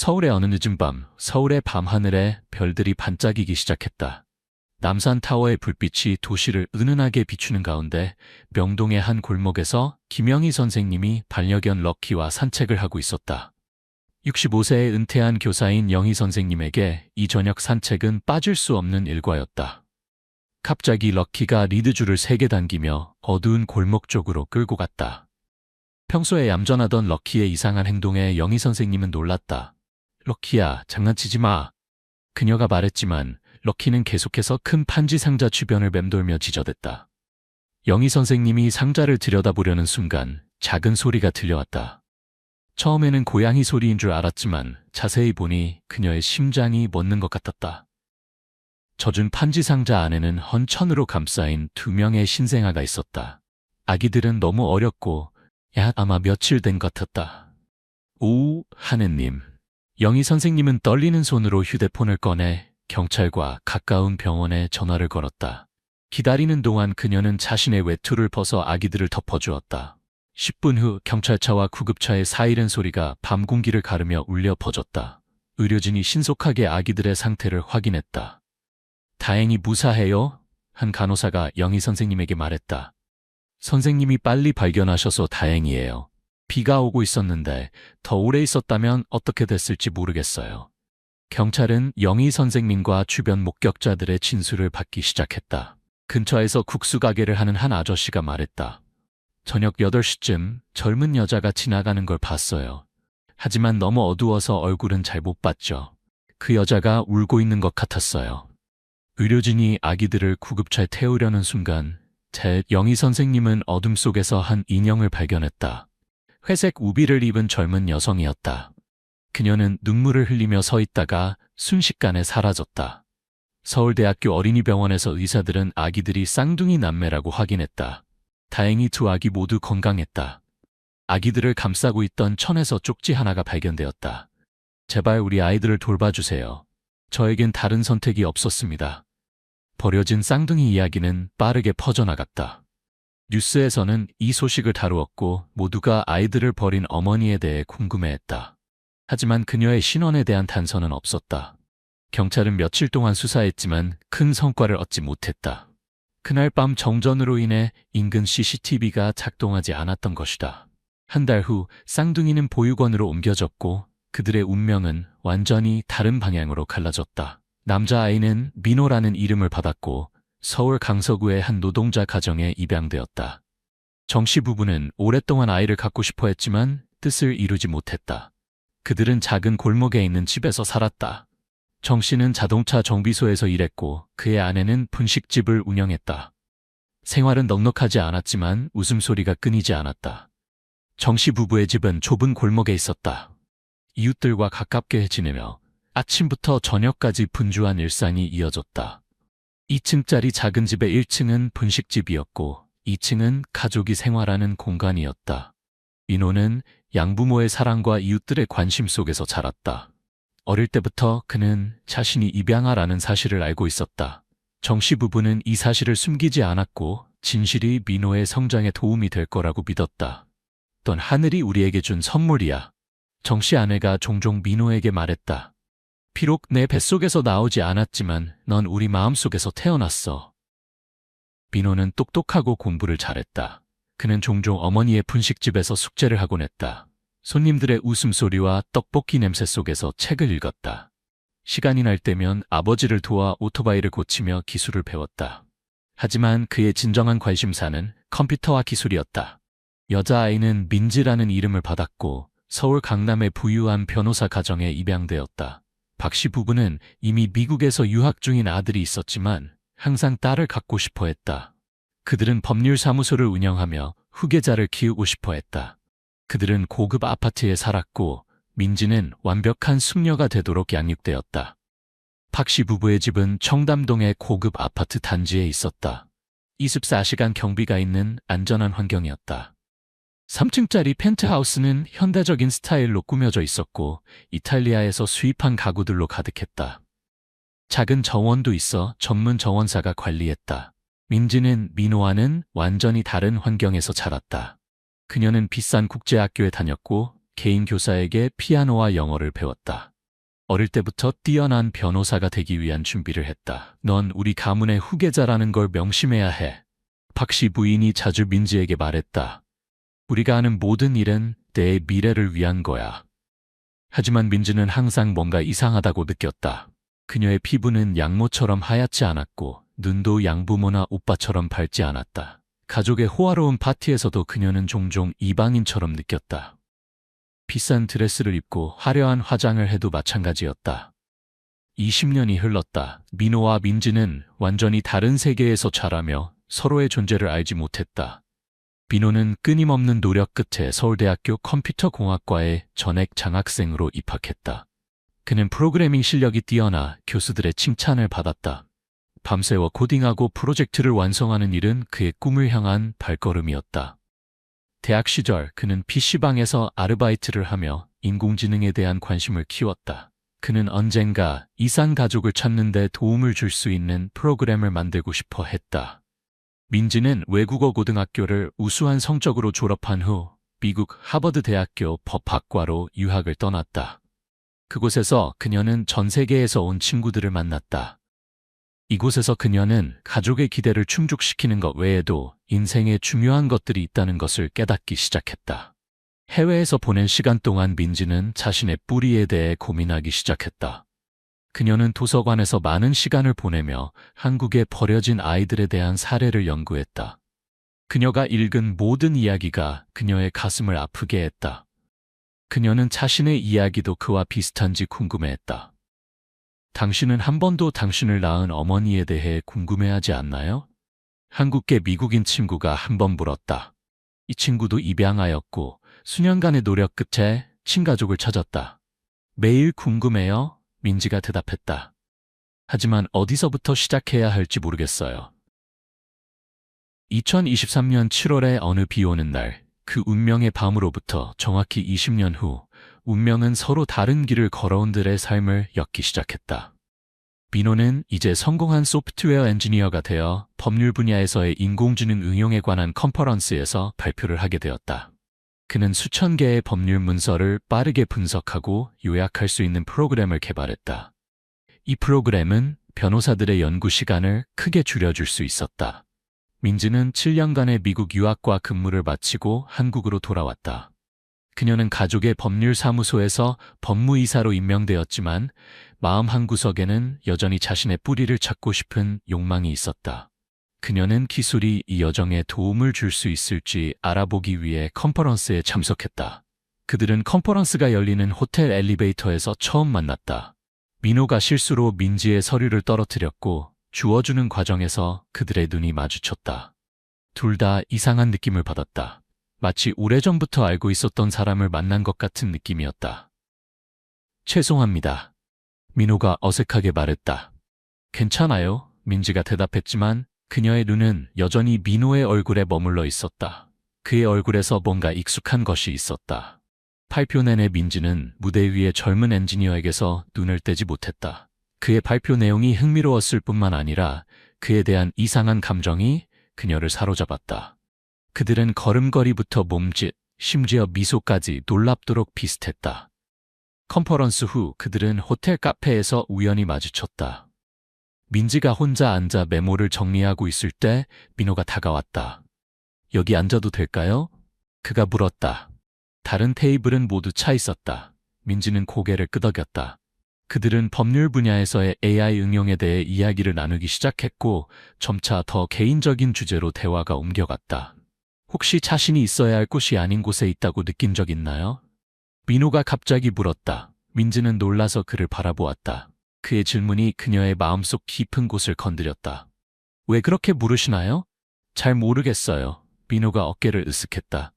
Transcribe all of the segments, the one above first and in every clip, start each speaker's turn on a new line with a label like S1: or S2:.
S1: 서울의 어느 늦은 밤, 서울의 밤하늘에 별들이 반짝이기 시작했다. 남산타워의 불빛이 도시를 은은하게 비추는 가운데 명동의 한 골목에서 김영희 선생님이 반려견 럭키와 산책을 하고 있었다. 65세에 은퇴한 교사인 영희 선생님에게 이 저녁 산책은 빠질 수 없는 일과였다. 갑자기 럭키가 리드줄을 3개 당기며 어두운 골목 쪽으로 끌고 갔다. 평소에 얌전하던 럭키의 이상한 행동에 영희 선생님은 놀랐다. 럭키야, 장난치지 마. 그녀가 말했지만 럭키는 계속해서 큰 판지 상자 주변을 맴돌며 지저댔다. 영희 선생님이 상자를 들여다보려는 순간 작은 소리가 들려왔다. 처음에는 고양이 소리인 줄 알았지만 자세히 보니 그녀의 심장이 멎는 것 같았다. 젖은 판지 상자 안에는 헌천으로 감싸인 2명의 신생아가 있었다. 아기들은 너무 어렸고 아마 며칠 된 것 같았다. 오, 하느님. 영희 선생님은 떨리는 손으로 휴대폰을 꺼내 경찰과 가까운 병원에 전화를 걸었다. 기다리는 동안 그녀는 자신의 외투를 벗어 아기들을 덮어주었다. 10분 후 경찰차와 구급차의 사이렌 소리가 밤 공기를 가르며 울려 퍼졌다. 의료진이 신속하게 아기들의 상태를 확인했다. 다행히 무사해요? 한 간호사가 영희 선생님에게 말했다. 선생님이 빨리 발견하셔서 다행이에요. 비가 오고 있었는데 더 오래 있었다면 어떻게 됐을지 모르겠어요. 경찰은 영희 선생님과 주변 목격자들의 진술을 받기 시작했다. 근처에서 국수 가게를 하는 한 아저씨가 말했다. 저녁 8시쯤 젊은 여자가 지나가는 걸 봤어요. 하지만 너무 어두워서 얼굴은 잘 못 봤죠. 그 여자가 울고 있는 것 같았어요. 의료진이 아기들을 구급차에 태우려는 순간 영희 선생님은 어둠 속에서 한 인형을 발견했다. 회색 우비를 입은 젊은 여성이었다. 그녀는 눈물을 흘리며 서 있다가 순식간에 사라졌다. 서울대학교 어린이병원에서 의사들은 아기들이 쌍둥이 남매라고 확인했다. 다행히 2 아기 모두 건강했다. 아기들을 감싸고 있던 천에서 쪽지 하나가 발견되었다. 제발 우리 아이들을 돌봐주세요. 저에겐 다른 선택이 없었습니다. 버려진 쌍둥이 이야기는 빠르게 퍼져나갔다. 뉴스에서는 이 소식을 다루었고 모두가 아이들을 버린 어머니에 대해 궁금해했다. 하지만 그녀의 신원에 대한 단서는 없었다. 경찰은 며칠 동안 수사했지만 큰 성과를 얻지 못했다. 그날 밤 정전으로 인해 인근 CCTV가 작동하지 않았던 것이다. 한 달 후 쌍둥이는 보육원으로 옮겨졌고 그들의 운명은 완전히 다른 방향으로 갈라졌다. 남자아이는 민호라는 이름을 받았고 서울 강서구의 한 노동자 가정에 입양되었다. 정 씨 부부는 오랫동안 아이를 갖고 싶어 했지만 뜻을 이루지 못했다. 그들은 작은 골목에 있는 집에서 살았다. 정 씨는 자동차 정비소에서 일했고 그의 아내는 분식집을 운영했다. 생활은 넉넉하지 않았지만 웃음소리가 끊이지 않았다. 정 씨 부부의 집은 좁은 골목에 있었다. 이웃들과 가깝게 지내며 아침부터 저녁까지 분주한 일상이 이어졌다. 2층짜리 작은 집의 1층은 분식집이었고 2층은 가족이 생활하는 공간이었다. 민호는 양부모의 사랑과 이웃들의 관심 속에서 자랐다. 어릴 때부터 그는 자신이 입양아라는 사실을 알고 있었다. 정 씨 부부는 이 사실을 숨기지 않았고 진실이 민호의 성장에 도움이 될 거라고 믿었다. 넌 하늘이 우리에게 준 선물이야. 정 씨 아내가 종종 민호에게 말했다. 비록 내 뱃속에서 나오지 않았지만 넌 우리 마음속에서 태어났어. 민호는 똑똑하고 공부를 잘했다. 그는 종종 어머니의 분식집에서 숙제를 하곤 했다. 손님들의 웃음소리와 떡볶이 냄새 속에서 책을 읽었다. 시간이 날 때면 아버지를 도와 오토바이를 고치며 기술을 배웠다. 하지만 그의 진정한 관심사는 컴퓨터와 기술이었다. 여자아이는 민지라는 이름을 받았고 서울 강남의 부유한 변호사 가정에 입양되었다. 박 씨 부부는 이미 미국에서 유학 중인 아들이 있었지만 항상 딸을 갖고 싶어 했다. 그들은 법률사무소를 운영하며 후계자를 키우고 싶어 했다. 그들은 고급 아파트에 살았고 민지는 완벽한 숙녀가 되도록 양육되었다. 박 씨 부부의 집은 청담동의 고급 아파트 단지에 있었다. 24시간 경비가 있는 안전한 환경이었다. 3층짜리 펜트하우스는 현대적인 스타일로 꾸며져 있었고 이탈리아에서 수입한 가구들로 가득했다. 작은 정원도 있어 전문 정원사가 관리했다. 민지는 민호와는 완전히 다른 환경에서 자랐다. 그녀는 비싼 국제학교에 다녔고 개인 교사에게 피아노와 영어를 배웠다. 어릴 때부터 뛰어난 변호사가 되기 위한 준비를 했다. 넌 우리 가문의 후계자라는 걸 명심해야 해. 박 씨 부인이 자주 민지에게 말했다. 우리가 하는 모든 일은 내 미래를 위한 거야. 하지만 민지는 항상 뭔가 이상하다고 느꼈다. 그녀의 피부는 양모처럼 하얗지 않았고 눈도 양부모나 오빠처럼 밝지 않았다. 가족의 호화로운 파티에서도 그녀는 종종 이방인처럼 느꼈다. 비싼 드레스를 입고 화려한 화장을 해도 마찬가지였다. 20년이 흘렀다. 민호와 민지는 완전히 다른 세계에서 자라며 서로의 존재를 알지 못했다. 민호는 끊임없는 노력 끝에 서울대학교 컴퓨터공학과에 전액 장학생으로 입학했다. 그는 프로그래밍 실력이 뛰어나 교수들의 칭찬을 받았다. 밤새워 코딩하고 프로젝트를 완성하는 일은 그의 꿈을 향한 발걸음이었다. 대학 시절 그는 PC방에서 아르바이트를 하며 인공지능에 대한 관심을 키웠다. 그는 언젠가 이산 가족을 찾는 데 도움을 줄 수 있는 프로그램을 만들고 싶어 했다. 민지는 외국어 고등학교를 우수한 성적으로 졸업한 후 미국 하버드 대학교 법학과로 유학을 떠났다. 그곳에서 그녀는 전 세계에서 온 친구들을 만났다. 이곳에서 그녀는 가족의 기대를 충족시키는 것 외에도 인생에 중요한 것들이 있다는 것을 깨닫기 시작했다. 해외에서 보낸 시간 동안 민지는 자신의 뿌리에 대해 고민하기 시작했다. 그녀는 도서관에서 많은 시간을 보내며 한국에 버려진 아이들에 대한 사례를 연구했다. 그녀가 읽은 모든 이야기가 그녀의 가슴을 아프게 했다. 그녀는 자신의 이야기도 그와 비슷한지 궁금해했다. 당신은 한 번도 당신을 낳은 어머니에 대해 궁금해하지 않나요? 한국계 미국인 친구가 한 번 물었다. 이 친구도 입양하였고 수년간의 노력 끝에 친가족을 찾았다. 매일 궁금해요. 민지가 대답했다. 하지만 어디서부터 시작해야 할지 모르겠어요. 2023년 7월의 어느 비 오는 날, 그 운명의 밤으로부터 정확히 20년 후, 운명은 서로 다른 길을 걸어온들의 삶을 엮기 시작했다. 민호는 이제 성공한 소프트웨어 엔지니어가 되어 법률 분야에서의 인공지능 응용에 관한 컨퍼런스에서 발표를 하게 되었다. 그는 수천 개의 법률 문서를 빠르게 분석하고 요약할 수 있는 프로그램을 개발했다. 이 프로그램은 변호사들의 연구 시간을 크게 줄여줄 수 있었다. 민지는 7년간의 미국 유학과 근무를 마치고 한국으로 돌아왔다. 그녀는 가족의 법률사무소에서 법무이사로 임명되었지만 마음 한구석에는 여전히 자신의 뿌리를 찾고 싶은 욕망이 있었다. 그녀는 기술이 이 여정에 도움을 줄 수 있을지 알아보기 위해 컨퍼런스에 참석했다. 그들은 컨퍼런스가 열리는 호텔 엘리베이터에서 처음 만났다. 민호가 실수로 민지의 서류를 떨어뜨렸고 주워주는 과정에서 그들의 눈이 마주쳤다. 둘 다 이상한 느낌을 받았다. 마치 오래전부터 알고 있었던 사람을 만난 것 같은 느낌이었다. 죄송합니다. 민호가 어색하게 말했다. 괜찮아요. 민지가 대답했지만 그녀의 눈은 여전히 민호의 얼굴에 머물러 있었다. 그의 얼굴에서 뭔가 익숙한 것이 있었다. 발표 내내 민지는 무대 위의 젊은 엔지니어에게서 눈을 떼지 못했다. 그의 발표 내용이 흥미로웠을 뿐만 아니라 그에 대한 이상한 감정이 그녀를 사로잡았다. 그들은 걸음걸이부터 몸짓, 심지어 미소까지 놀랍도록 비슷했다. 컨퍼런스 후 그들은 호텔 카페에서 우연히 마주쳤다. 민지가 혼자 앉아 메모를 정리하고 있을 때 민호가 다가왔다. 여기 앉아도 될까요? 그가 물었다. 다른 테이블은 모두 차 있었다. 민지는 고개를 끄덕였다. 그들은 법률 분야에서의 AI 응용에 대해 이야기를 나누기 시작했고 점차 더 개인적인 주제로 대화가 옮겨갔다. 혹시 자신이 있어야 할 곳이 아닌 곳에 있다고 느낀 적 있나요? 민호가 갑자기 물었다. 민지는 놀라서 그를 바라보았다. 그의 질문이 그녀의 마음속 깊은 곳을 건드렸다. 왜 그렇게 물으시나요? 잘 모르겠어요. 민호가 어깨를 으쓱했다.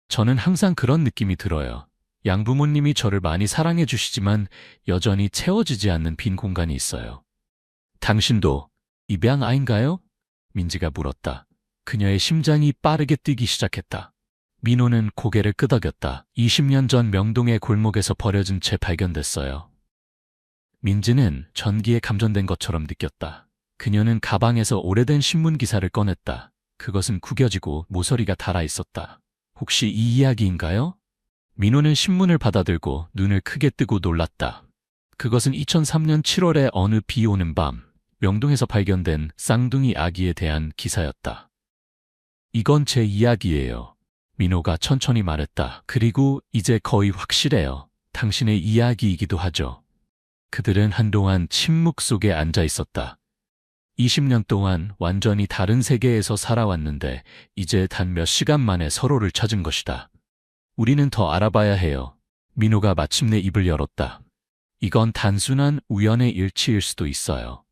S1: 저는 항상 그런 느낌이 들어요. 양부모님이 저를 많이 사랑해 주시지만 여전히 채워지지 않는 빈 공간이 있어요. 당신도 입양아인가요? 민지가 물었다. 그녀의 심장이 빠르게 뛰기 시작했다. 민호는 고개를 끄덕였다. 20년 전 명동의 골목에서 버려진 채 발견됐어요. 민지는 전기에 감전된 것처럼 느꼈다. 그녀는 가방에서 오래된 신문 기사를 꺼냈다. 그것은 구겨지고 모서리가 닳아 있었다. 혹시 이 이야기인가요? 민호는 신문을 받아들고 눈을 크게 뜨고 놀랐다. 그것은 2003년 7월에 어느 비 오는 밤, 명동에서 발견된 쌍둥이 아기에 대한 기사였다. 이건 제 이야기예요. 민호가 천천히 말했다. 그리고 이제 거의 확실해요. 당신의 이야기이기도 하죠. 그들은 한동안 침묵 속에 앉아 있었다. 20년 동안 완전히 다른 세계에서 살아왔는데 이제 단 몇 시간 만에 서로를 찾은 것이다. 우리는 더 알아봐야 해요. 민호가 마침내 입을 열었다. 이건 단순한 우연의 일치일 수도 있어요.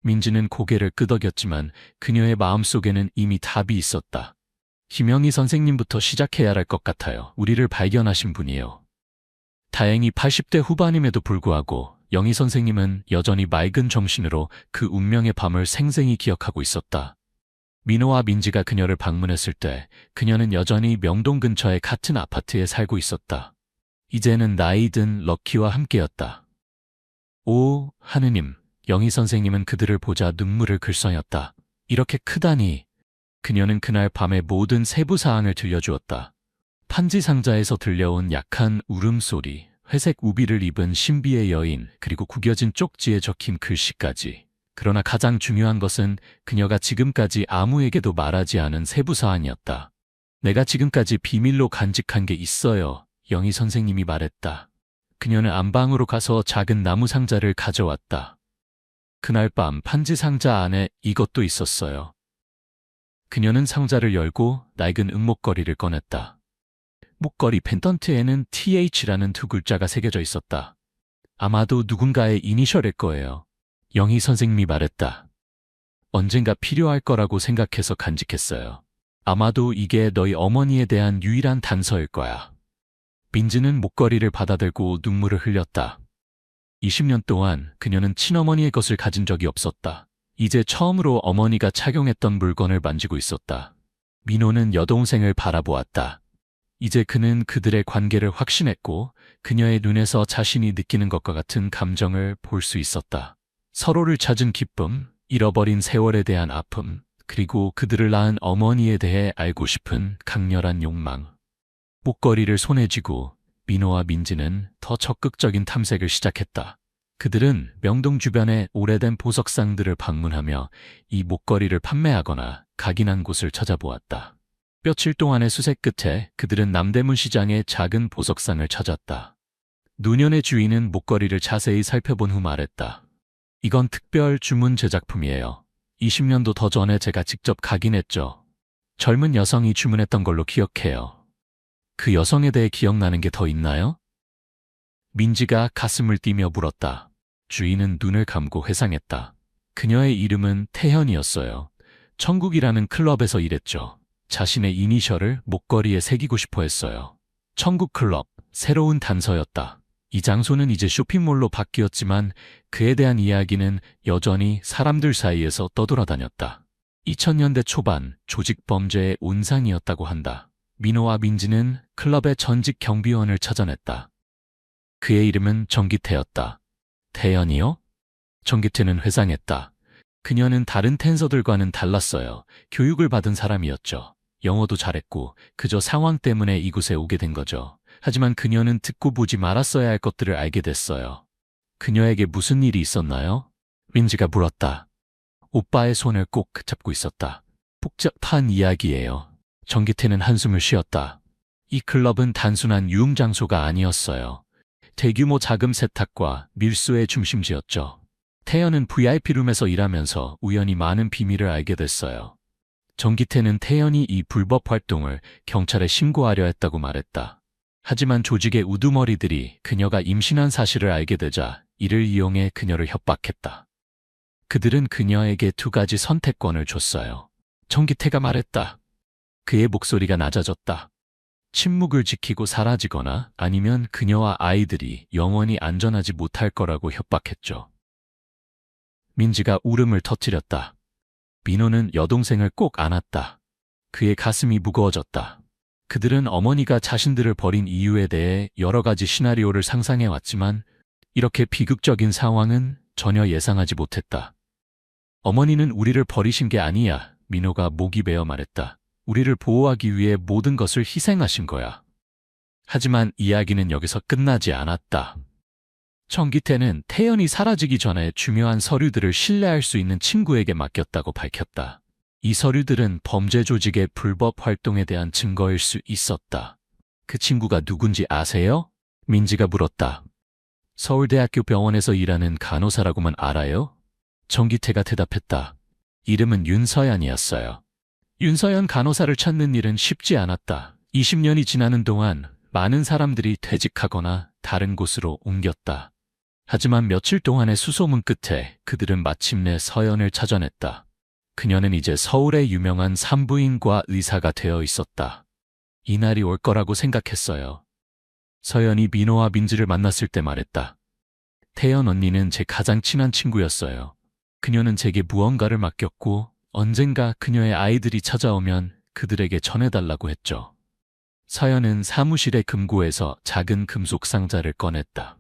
S1: 민지는 고개를 끄덕였지만 그녀의 마음속에는 이미 답이 있었다. 김영희 선생님부터 시작해야 할 것 같아요. 우리를 발견하신 분이에요. 다행히 80대 후반임에도 불구하고 영희 선생님은 여전히 맑은 정신으로 그 운명의 밤을 생생히 기억하고 있었다. 민호와 민지가 그녀를 방문했을 때 그녀는 여전히 명동 근처의 같은 아파트에 살고 있었다. 이제는 나이 든 럭키와 함께였다. 오, 하느님, 영희 선생님은 그들을 보자 눈물을 글썽였다. 이렇게 크다니. 그녀는 그날 밤의 모든 세부 사항을 들려주었다. 판지 상자에서 들려온 약한 울음소리, 회색 우비를 입은 신비의 여인, 그리고 구겨진 쪽지에 적힌 글씨까지. 그러나 가장 중요한 것은 그녀가 지금까지 아무에게도 말하지 않은 세부 사안이었다. 내가 지금까지 비밀로 간직한 게 있어요. 영희 선생님이 말했다. 그녀는 안방으로 가서 작은 나무 상자를 가져왔다. 그날 밤 판지 상자 안에 이것도 있었어요. 그녀는 상자를 열고 낡은 은목걸이를 꺼냈다. 목걸이 펜던트에는 TH라는 두 글자가 새겨져 있었다. 아마도 누군가의 이니셜일 거예요. 영희 선생님이 말했다. 언젠가 필요할 거라고 생각해서 간직했어요. 아마도 이게 너희 어머니에 대한 유일한 단서일 거야. 민지는 목걸이를 받아들고 눈물을 흘렸다. 20년 동안 그녀는 친어머니의 것을 가진 적이 없었다. 이제 처음으로 어머니가 착용했던 물건을 만지고 있었다. 민호는 여동생을 바라보았다. 이제 그는 그들의 관계를 확신했고 그녀의 눈에서 자신이 느끼는 것과 같은 감정을 볼 수 있었다. 서로를 찾은 기쁨, 잃어버린 세월에 대한 아픔, 그리고 그들을 낳은 어머니에 대해 알고 싶은 강렬한 욕망. 목걸이를 손에 쥐고 민호와 민지는 더 적극적인 탐색을 시작했다. 그들은 명동 주변의 오래된 보석상들을 방문하며 이 목걸이를 판매하거나 각인한 곳을 찾아보았다. 며칠 동안의 수색 끝에 그들은 남대문 시장의 작은 보석상을 찾았다. 노년의 주인은 목걸이를 자세히 살펴본 후 말했다. 이건 특별 주문 제작품이에요. 20년도 더 전에 제가 직접 각인했죠. 젊은 여성이 주문했던 걸로 기억해요. 그 여성에 대해 기억나는 게 더 있나요? 민지가 가슴을 띠며 물었다. 주인은 눈을 감고 회상했다. 그녀의 이름은 태현이었어요. 천국이라는 클럽에서 일했죠. 자신의 이니셜을 목걸이에 새기고 싶어 했어요. 천국클럽, 새로운 단서였다. 이 장소는 이제 쇼핑몰로 바뀌었지만 그에 대한 이야기는 여전히 사람들 사이에서 떠돌아다녔다. 2000년대 초반 조직범죄의 온상이었다고 한다. 민호와 민지는 클럽의 전직 경비원을 찾아냈다. 그의 이름은 정기태였다. 태연이요? 정기태는 회상했다. 그녀는 다른 텐서들과는 달랐어요. 교육을 받은 사람이었죠. 영어도 잘했고 그저 상황 때문에 이곳에 오게 된 거죠. 하지만 그녀는 듣고 보지 말았어야 할 것들을 알게 됐어요. 그녀에게 무슨 일이 있었나요? 민지가 물었다. 오빠의 손을 꼭 잡고 있었다. 복잡한 이야기예요. 정기태는 한숨을 쉬었다. 이 클럽은 단순한 유흥 장소가 아니었어요. 대규모 자금 세탁과 밀수의 중심지였죠. 태연은 VIP룸에서 일하면서 우연히 많은 비밀을 알게 됐어요. 정기태는 태연이 이 불법 활동을 경찰에 신고하려 했다고 말했다. 하지만 조직의 우두머리들이 그녀가 임신한 사실을 알게 되자 이를 이용해 그녀를 협박했다. 그들은 그녀에게 두 가지 선택권을 줬어요. 정기태가 말했다. 그의 목소리가 낮아졌다. 침묵을 지키고 사라지거나 아니면 그녀와 아이들이 영원히 안전하지 못할 거라고 협박했죠. 민지가 울음을 터뜨렸다. 민호는 여동생을 꼭 안았다. 그의 가슴이 무거워졌다. 그들은 어머니가 자신들을 버린 이유에 대해 여러 가지 시나리오를 상상해왔지만 이렇게 비극적인 상황은 전혀 예상하지 못했다. 어머니는 우리를 버리신 게 아니야. 민호가 목이 베어 말했다. 우리를 보호하기 위해 모든 것을 희생하신 거야. 하지만 이야기는 여기서 끝나지 않았다. 정기태는 태연이 사라지기 전에 중요한 서류들을 신뢰할 수 있는 친구에게 맡겼다고 밝혔다. 이 서류들은 범죄 조직의 불법 활동에 대한 증거일 수 있었다. 그 친구가 누군지 아세요? 민지가 물었다. 서울대학교 병원에서 일하는 간호사라고만 알아요? 정기태가 대답했다. 이름은 윤서연이었어요. 윤서연 간호사를 찾는 일은 쉽지 않았다. 20년이 지나는 동안 많은 사람들이 퇴직하거나 다른 곳으로 옮겼다. 하지만 며칠 동안의 수소문 끝에 그들은 마침내 서연을 찾아냈다. 그녀는 이제 서울의 유명한 산부인과 의사가 되어 있었다. 이날이 올 거라고 생각했어요. 서연이 민호와 민지를 만났을 때 말했다. 태연 언니는 제 가장 친한 친구였어요. 그녀는 제게 무언가를 맡겼고 언젠가 그녀의 아이들이 찾아오면 그들에게 전해달라고 했죠. 서연은 사무실의 금고에서 작은 금속 상자를 꺼냈다.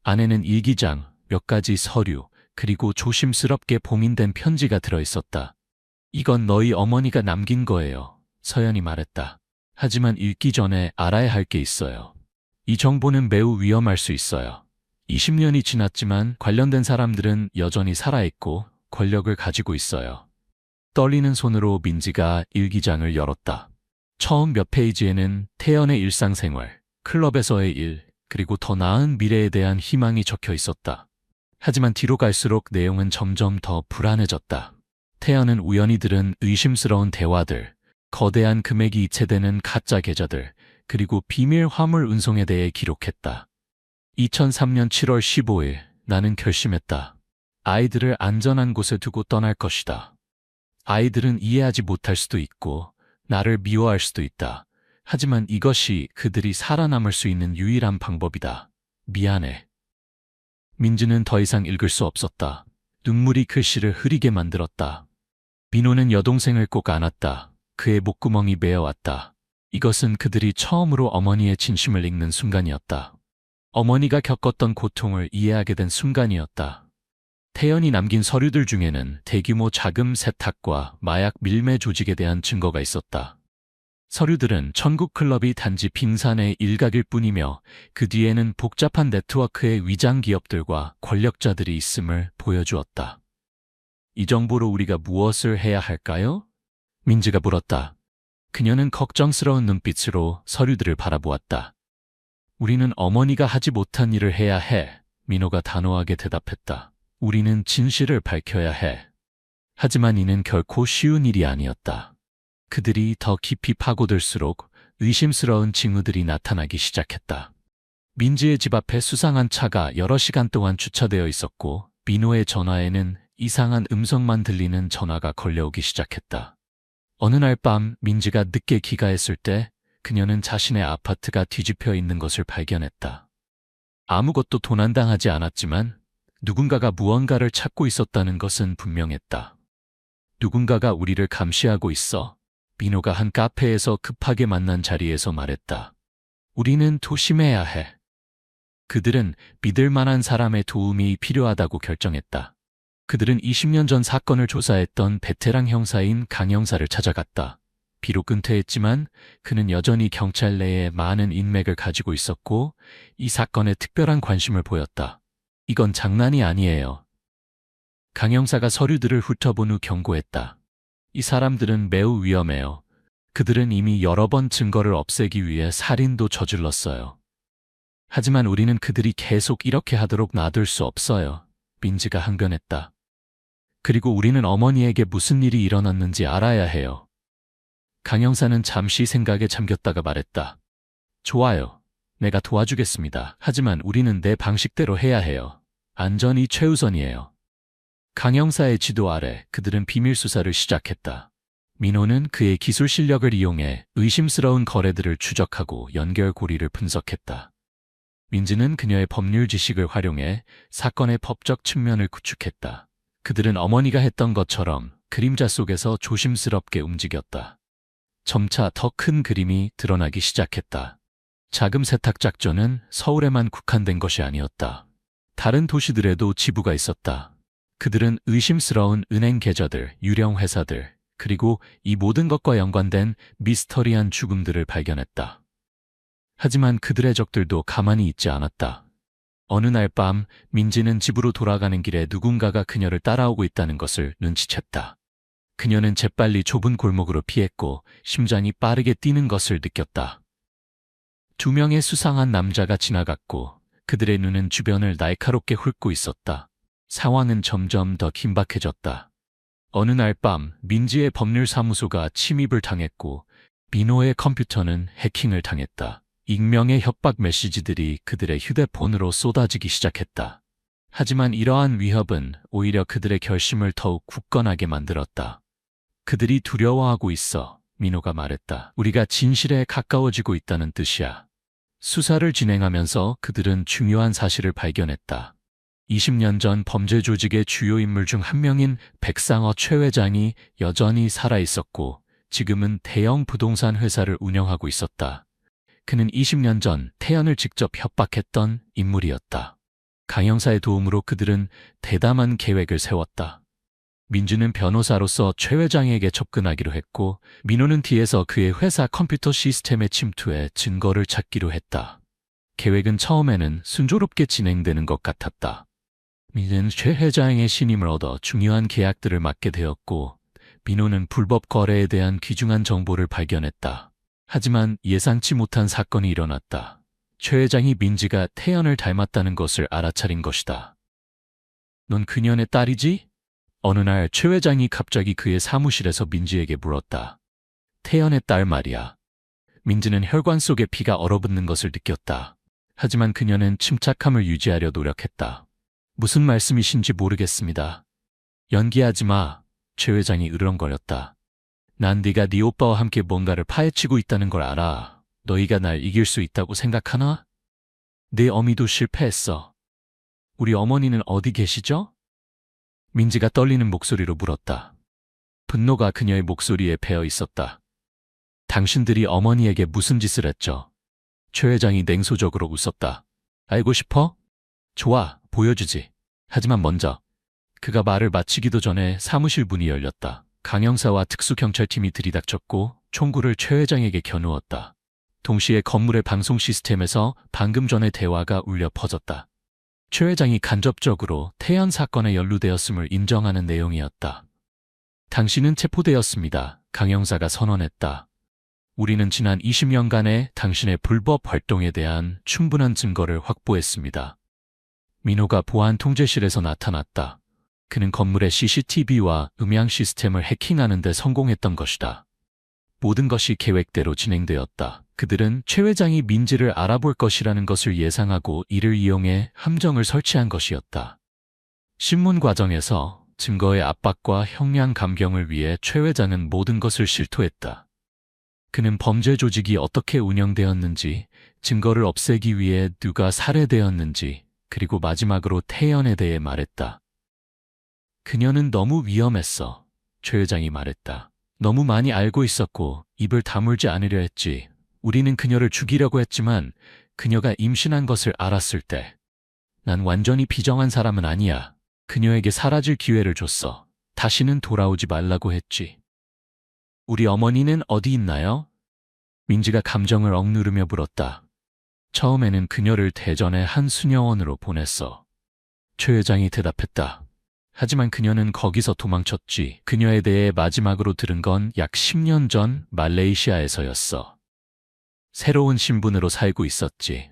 S1: 안에는 일기장, 몇 가지 서류, 그리고 조심스럽게 봉인된 편지가 들어있었다. 이건 너희 어머니가 남긴 거예요. 서연이 말했다. 하지만 읽기 전에 알아야 할 게 있어요. 이 정보는 매우 위험할 수 있어요. 20년이 지났지만 관련된 사람들은 여전히 살아있고 권력을 가지고 있어요. 떨리는 손으로 민지가 일기장을 열었다. 처음 몇 페이지에는 태연의 일상생활, 클럽에서의 일, 그리고 더 나은 미래에 대한 희망이 적혀 있었다. 하지만 뒤로 갈수록 내용은 점점 더 불안해졌다. 태연은 우연히 들은 의심스러운 대화들, 거대한 금액이 이체되는 가짜 계좌들, 그리고 비밀 화물 운송에 대해 기록했다. 2003년 7월 15일, 나는 결심했다. 아이들을 안전한 곳에 두고 떠날 것이다. 아이들은 이해하지 못할 수도 있고, 나를 미워할 수도 있다. 하지만 이것이 그들이 살아남을 수 있는 유일한 방법이다. 미안해. 민지는 더 이상 읽을 수 없었다. 눈물이 글씨를 흐리게 만들었다. 민호는 여동생을 꼭 안았다. 그의 목구멍이 메어왔다. 이것은 그들이 처음으로 어머니의 진심을 읽는 순간이었다. 어머니가 겪었던 고통을 이해하게 된 순간이었다. 태연이 남긴 서류들 중에는 대규모 자금 세탁과 마약 밀매 조직에 대한 증거가 있었다. 서류들은 천국 클럽이 단지 빙산의 일각일 뿐이며 그 뒤에는 복잡한 네트워크의 위장 기업들과 권력자들이 있음을 보여주었다. 이 정보로 우리가 무엇을 해야 할까요? 민지가 물었다. 그녀는 걱정스러운 눈빛으로 서류들을 바라보았다. 우리는 어머니가 하지 못한 일을 해야 해. 민호가 단호하게 대답했다. 우리는 진실을 밝혀야 해. 하지만 이는 결코 쉬운 일이 아니었다. 그들이 더 깊이 파고들수록 의심스러운 징후들이 나타나기 시작했다. 민지의 집 앞에 수상한 차가 여러 시간 동안 주차되어 있었고 민호의 전화에는 이상한 음성만 들리는 전화가 걸려오기 시작했다. 어느 날 밤 민지가 늦게 귀가했을 때 그녀는 자신의 아파트가 뒤집혀 있는 것을 발견했다. 아무것도 도난당하지 않았지만 누군가가 무언가를 찾고 있었다는 것은 분명했다. 누군가가 우리를 감시하고 있어. 민호가 한 카페에서 급하게 만난 자리에서 말했다. 우리는 조심해야 해. 그들은 믿을 만한 사람의 도움이 필요하다고 결정했다. 그들은 20년 전 사건을 조사했던 베테랑 형사인 강 형사를 찾아갔다. 비록 은퇴했지만 그는 여전히 경찰 내에 많은 인맥을 가지고 있었고 이 사건에 특별한 관심을 보였다. 이건 장난이 아니에요. 강 형사가 서류들을 훑어본 후 경고했다. 이 사람들은 매우 위험해요. 그들은 이미 여러 번 증거를 없애기 위해 살인도 저질렀어요. 하지만 우리는 그들이 계속 이렇게 하도록 놔둘 수 없어요. 민지가 항변했다. 그리고 우리는 어머니에게 무슨 일이 일어났는지 알아야 해요. 강 형사는 잠시 생각에 잠겼다가 말했다. 좋아요. 내가 도와주겠습니다. 하지만 우리는 내 방식대로 해야 해요. 안전이 최우선이에요. 강 형사의 지도 아래 그들은 비밀 수사를 시작했다. 민호는 그의 기술 실력을 이용해 의심스러운 거래들을 추적하고 연결고리를 분석했다. 민지는 그녀의 법률 지식을 활용해 사건의 법적 측면을 구축했다. 그들은 어머니가 했던 것처럼 그림자 속에서 조심스럽게 움직였다. 점차 더 큰 그림이 드러나기 시작했다. 자금 세탁 작전은 서울에만 국한된 것이 아니었다. 다른 도시들에도 지부가 있었다. 그들은 의심스러운 은행 계좌들, 유령 회사들, 그리고 이 모든 것과 연관된 미스터리한 죽음들을 발견했다. 하지만 그들의 적들도 가만히 있지 않았다. 어느 날 밤 민지는 집으로 돌아가는 길에 누군가가 그녀를 따라오고 있다는 것을 눈치챘다. 그녀는 재빨리 좁은 골목으로 피했고 심장이 빠르게 뛰는 것을 느꼈다. 2명의 수상한 남자가 지나갔고 그들의 눈은 주변을 날카롭게 훑고 있었다. 상황은 점점 더 긴박해졌다. 어느 날 밤 민지의 법률사무소가 침입을 당했고 민호의 컴퓨터는 해킹을 당했다. 익명의 협박 메시지들이 그들의 휴대폰으로 쏟아지기 시작했다. 하지만 이러한 위협은 오히려 그들의 결심을 더욱 굳건하게 만들었다. 그들이 두려워하고 있어, 민호가 말했다. 우리가 진실에 가까워지고 있다는 뜻이야. 수사를 진행하면서 그들은 중요한 사실을 발견했다. 20년 전 범죄 조직의 주요 인물 중 한 명인 백상어 최 회장이 여전히 살아있었고 지금은 대형 부동산 회사를 운영하고 있었다. 그는 20년 전 태연을 직접 협박했던 인물이었다. 강 형사의 도움으로 그들은 대담한 계획을 세웠다. 민주는 변호사로서 최 회장에게 접근하기로 했고 민호는 뒤에서 그의 회사 컴퓨터 시스템에 침투해 증거를 찾기로 했다. 계획은 처음에는 순조롭게 진행되는 것 같았다. 민주는 최 회장의 신임을 얻어 중요한 계약들을 맡게 되었고 민호는 불법 거래에 대한 귀중한 정보를 발견했다. 하지만 예상치 못한 사건이 일어났다. 최 회장이 민지가 태연을 닮았다는 것을 알아차린 것이다. 넌 그년의 딸이지? 어느 날 최 회장이 갑자기 그의 사무실에서 민지에게 물었다. 태연의 딸 말이야. 민지는 혈관 속에 피가 얼어붙는 것을 느꼈다. 하지만 그녀는 침착함을 유지하려 노력했다. 무슨 말씀이신지 모르겠습니다. 연기하지 마. 최 회장이 으르렁거렸다. 난 네가 네 오빠와 함께 뭔가를 파헤치고 있다는 걸 알아. 너희가 날 이길 수 있다고 생각하나? 내 어미도 실패했어. 우리 어머니는 어디 계시죠? 민지가 떨리는 목소리로 물었다. 분노가 그녀의 목소리에 배어 있었다. 당신들이 어머니에게 무슨 짓을 했죠? 최 회장이 냉소적으로 웃었다. 알고 싶어? 좋아, 보여주지. 하지만 먼저. 그가 말을 마치기도 전에 사무실 문이 열렸다. 강 형사와 특수경찰팀이 들이닥쳤고 총구를 최 회장에게 겨누었다. 동시에 건물의 방송 시스템에서 방금 전의 대화가 울려 퍼졌다. 최 회장이 간접적으로 태연 사건에 연루되었음을 인정하는 내용이었다. 당신은 체포되었습니다. 강 형사가 선언했다. 우리는 지난 20년간의 당신의 불법 활동에 대한 충분한 증거를 확보했습니다. 민호가 보안 통제실에서 나타났다. 그는 건물의 CCTV와 음향 시스템을 해킹하는 데 성공했던 것이다. 모든 것이 계획대로 진행되었다. 그들은 최 회장이 민지를 알아볼 것이라는 것을 예상하고 이를 이용해 함정을 설치한 것이었다. 신문 과정에서 증거의 압박과 형량 감경을 위해 최 회장은 모든 것을 실토했다. 그는 범죄 조직이 어떻게 운영되었는지, 증거를 없애기 위해 누가 살해되었는지, 그리고 마지막으로 태연에 대해 말했다. 그녀는 너무 위험했어. 최 회장이 말했다. 너무 많이 알고 있었고 입을 다물지 않으려 했지. 우리는 그녀를 죽이려고 했지만 그녀가 임신한 것을 알았을 때 난 완전히 비정한 사람은 아니야. 그녀에게 사라질 기회를 줬어. 다시는 돌아오지 말라고 했지. 우리 어머니는 어디 있나요? 민지가 감정을 억누르며 물었다. 처음에는 그녀를 대전의 한 수녀원으로 보냈어. 최 회장이 대답했다. 하지만 그녀는 거기서 도망쳤지. 그녀에 대해 마지막으로 들은 건 약 10년 전 말레이시아에서였어. 새로운 신분으로 살고 있었지.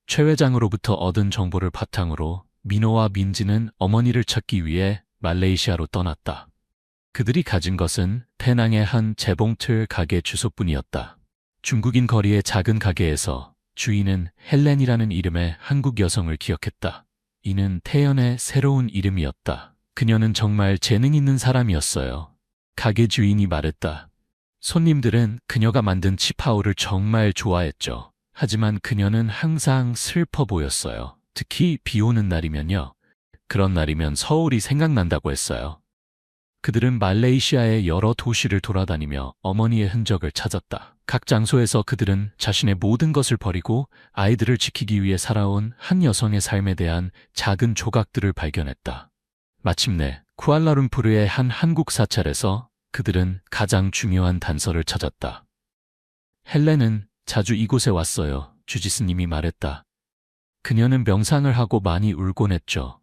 S1: 최 회장으로부터 얻은 정보를 바탕으로 민호와 민지는 어머니를 찾기 위해 말레이시아로 떠났다. 그들이 가진 것은 페낭의 한 재봉틀 가게 주소뿐이었다. 중국인 거리의 작은 가게에서 주인은 헬렌이라는 이름의 한국 여성을 기억했다. 이는 태연의 새로운 이름이었다. 그녀는 정말 재능 있는 사람이었어요. 가게 주인이 말했다. 손님들은 그녀가 만든 치파오를 정말 좋아했죠. 하지만 그녀는 항상 슬퍼 보였어요. 특히 비 오는 날이면요. 그런 날이면 서울이 생각난다고 했어요. 그들은 말레이시아의 여러 도시를 돌아다니며 어머니의 흔적을 찾았다. 각 장소에서 그들은 자신의 모든 것을 버리고 아이들을 지키기 위해 살아온 한 여성의 삶에 대한 작은 조각들을 발견했다. 마침내 쿠알라룸푸르의 한 한국 사찰에서 그들은 가장 중요한 단서를 찾았다. 헬렌은 자주 이곳에 왔어요. 주지스님이 말했다. 그녀는 명상을 하고 많이 울곤 했죠.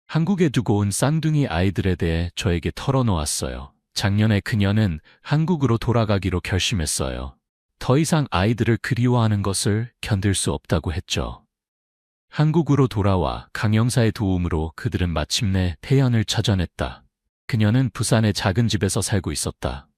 S1: 한국에 두고 온 쌍둥이 아이들에 대해 저에게 털어놓았어요. 작년에 그녀는 한국으로 돌아가기로 결심했어요. 더 이상 아이들을 그리워하는 것을 견딜 수 없다고 했죠. 한국으로 돌아와 강영사의 도움으로 그들은 마침내 태연을 찾아냈다. 그녀는 부산의 작은 집에서 살고 있었다.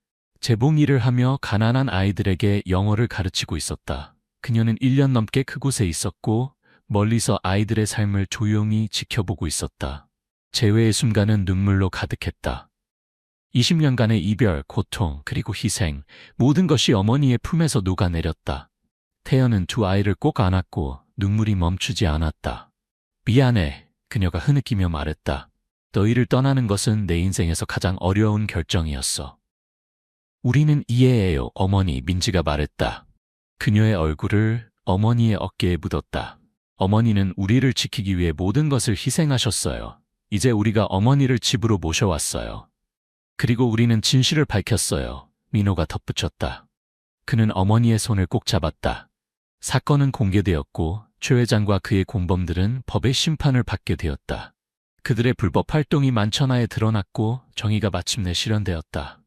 S1: 재봉 일을 하며 가난한 아이들에게 영어를 가르치고 있었다. 그녀는 1년 넘게 그곳에 있었고 멀리서 아이들의 삶을 조용히 지켜보고 있었다. 재회의 순간은 눈물로 가득했다. 20년간의 이별, 고통, 그리고 희생, 모든 것이 어머니의 품에서 녹아내렸다. 태연은 두 아이를 꼭 안았고 눈물이 멈추지 않았다. 미안해, 그녀가 흐느끼며 말했다. 너희를 떠나는 것은 내 인생에서 가장 어려운 결정이었어. 우리는 이해해요, 어머니, 민지가 말했다. 그녀의 얼굴을 어머니의 어깨에 묻었다. 어머니는 우리를 지키기 위해 모든 것을 희생하셨어요. 이제 우리가 어머니를 집으로 모셔왔어요. 그리고 우리는 진실을 밝혔어요. 민호가 덧붙였다. 그는 어머니의 손을 꼭 잡았다. 사건은 공개되었고 최 회장과 그의 공범들은 법의 심판을 받게 되었다. 그들의 불법 활동이 만천하에 드러났고 정의가 마침내 실현되었다.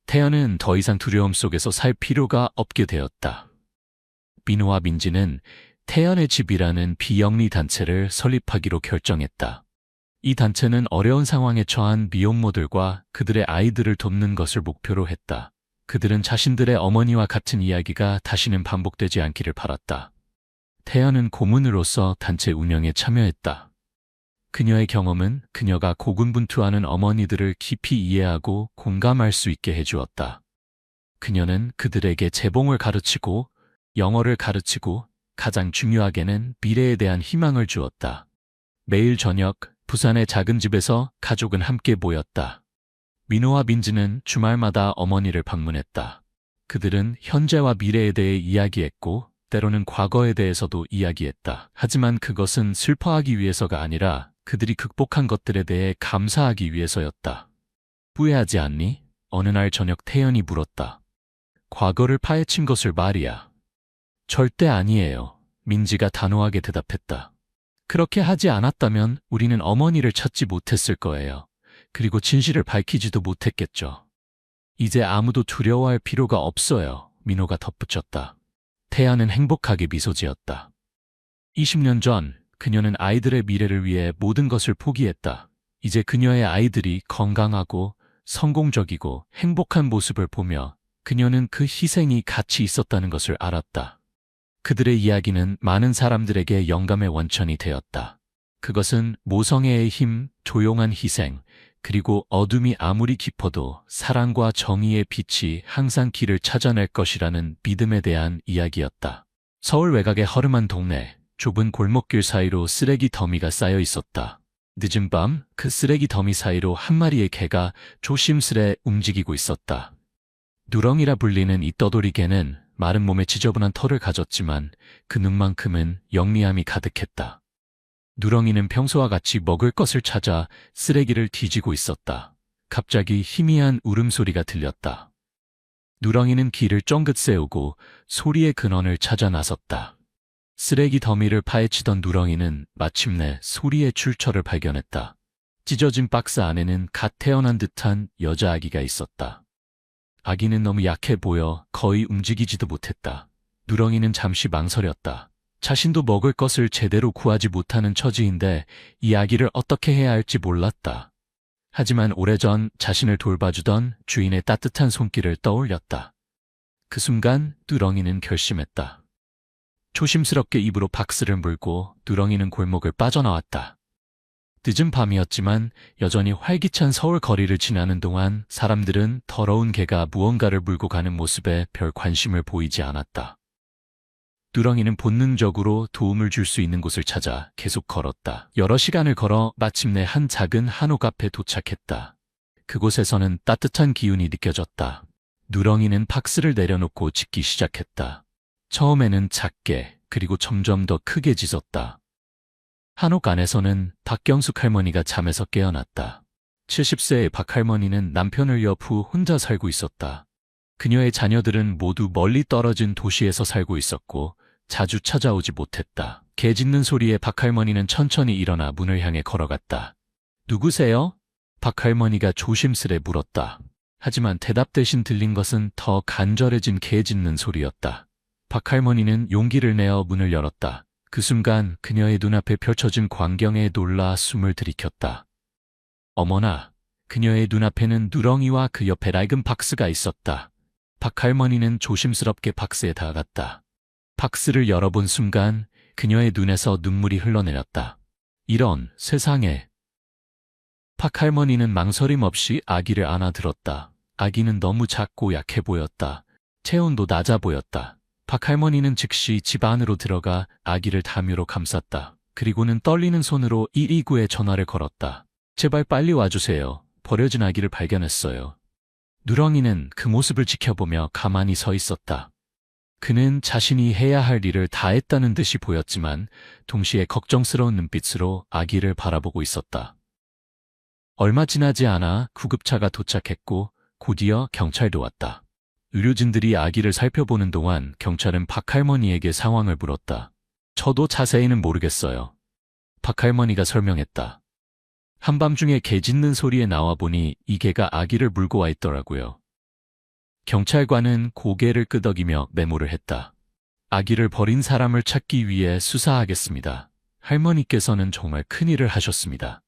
S1: 태연은 더 이상 두려움 속에서 살 필요가 없게 되었다. 민호와 민지는 태연의 집이라는 비영리 단체를 설립하기로 결정했다. 이 단체는 어려운 상황에 처한 미혼모들과 그들의 아이들을 돕는 것을 목표로 했다. 그들은 자신들의 어머니와 같은 이야기가 다시는 반복되지 않기를 바랐다. 태연은 고문으로서 단체 운영에 참여했다. 그녀의 경험은 그녀가 고군분투하는 어머니들을 깊이 이해하고 공감할 수 있게 해주었다. 그녀는 그들에게 재봉을 가르치고 영어를 가르치고 가장 중요하게는 미래에 대한 희망을 주었다. 매일 저녁 부산의 작은 집에서 가족은 함께 모였다. 민호와 민지는 주말마다 어머니를 방문했다. 그들은 현재와 미래에 대해 이야기했고 때로는 과거에 대해서도 이야기했다. 하지만 그것은 슬퍼하기 위해서가 아니라 그들이 극복한 것들에 대해 감사하기 위해서였다. 후회하지 않니? 어느 날 저녁 태연이 물었다. 과거를 파헤친 것을 말이야. 절대 아니에요. 민지가 단호하게 대답했다. 그렇게 하지 않았다면 우리는 어머니를 찾지 못했을 거예요. 그리고 진실을 밝히지도 못했겠죠. 이제 아무도 두려워할 필요가 없어요. 민호가 덧붙였다. 태연은 행복하게 미소 지었다. 20년 전 그녀는 아이들의 미래를 위해 모든 것을 포기했다. 이제 그녀의 아이들이 건강하고 성공적이고 행복한 모습을 보며 그녀는 그 희생이 가치 있었다는 것을 알았다. 그들의 이야기는 많은 사람들에게 영감의 원천이 되었다. 그것은 모성애의 힘, 조용한 희생, 그리고 어둠이 아무리 깊어도 사랑과 정의의 빛이 항상 길을 찾아낼 것이라는 믿음에 대한 이야기였다. 서울 외곽의 허름한 동네, 좁은 골목길 사이로 쓰레기 더미가 쌓여 있었다. 늦은 밤 그 쓰레기 더미 사이로 한 마리의 개가 조심스레 움직이고 있었다. 누렁이라 불리는 이 떠돌이 개는 마른 몸에 지저분한 털을 가졌지만 그 눈만큼은 영리함이 가득했다. 누렁이는 평소와 같이 먹을 것을 찾아 쓰레기를 뒤지고 있었다. 갑자기 희미한 울음소리가 들렸다. 누렁이는 귀를 쫑긋 세우고 소리의 근원을 찾아 나섰다. 쓰레기 더미를 파헤치던 누렁이는 마침내 소리의 출처를 발견했다. 찢어진 박스 안에는 갓 태어난 듯한 여자아기가 있었다. 아기는 너무 약해 보여 거의 움직이지도 못했다. 누렁이는 잠시 망설였다. 자신도 먹을 것을 제대로 구하지 못하는 처지인데 이 아기를 어떻게 해야 할지 몰랐다. 하지만 오래전 자신을 돌봐주던 주인의 따뜻한 손길을 떠올렸다. 그 순간 누렁이는 결심했다. 조심스럽게 입으로 박스를 물고 누렁이는 골목을 빠져나왔다. 늦은 밤이었지만 여전히 활기찬 서울 거리를 지나는 동안 사람들은 더러운 개가 무언가를 물고 가는 모습에 별 관심을 보이지 않았다. 누렁이는 본능적으로 도움을 줄 수 있는 곳을 찾아 계속 걸었다. 여러 시간을 걸어 마침내 한 작은 한옥 앞에 도착했다. 그곳에서는 따뜻한 기운이 느껴졌다. 누렁이는 박스를 내려놓고 짖기 시작했다. 처음에는 작게 그리고 점점 더 크게 짖었다. 한옥 안에서는 박경숙 할머니가 잠에서 깨어났다. 70세의 박 할머니는 남편을 옆 후 혼자 살고 있었다. 그녀의 자녀들은 모두 멀리 떨어진 도시에서 살고 있었고 자주 찾아오지 못했다. 개 짖는 소리에 박할머니는 천천히 일어나 문을 향해 걸어갔다. 누구세요? 박할머니가 조심스레 물었다. 하지만 대답 대신 들린 것은 더 간절해진 개 짖는 소리였다. 박할머니는 용기를 내어 문을 열었다. 그 순간 그녀의 눈앞에 펼쳐진 광경에 놀라 숨을 들이켰다. 어머나, 그녀의 눈앞에는 누렁이와 그 옆에 낡은 박스가 있었다. 박할머니는 조심스럽게 박스에 다가갔다. 박스를 열어본 순간 그녀의 눈에서 눈물이 흘러내렸다. 이런 세상에. 박할머니는 망설임 없이 아기를 안아들었다. 아기는 너무 작고 약해 보였다. 체온도 낮아 보였다. 박할머니는 즉시 집 안으로 들어가 아기를 담요로 감쌌다. 그리고는 떨리는 손으로 129에 전화를 걸었다. 제발 빨리 와주세요. 버려진 아기를 발견했어요. 누렁이는 그 모습을 지켜보며 가만히 서 있었다. 그는 자신이 해야 할 일을 다 했다는 듯이 보였지만 동시에 걱정스러운 눈빛으로 아기를 바라보고 있었다. 얼마 지나지 않아 구급차가 도착했고 곧이어 경찰도 왔다. 의료진들이 아기를 살펴보는 동안 경찰은 박할머니에게 상황을 물었다. 저도 자세히는 모르겠어요. 박할머니가 설명했다. 한밤중에 개 짖는 소리에 나와보니 이 개가 아기를 물고 와 있더라고요. 경찰관은 고개를 끄덕이며 메모를 했다. 아기를 버린 사람을 찾기 위해 수사하겠습니다. 할머니께서는 정말 큰일을 하셨습니다.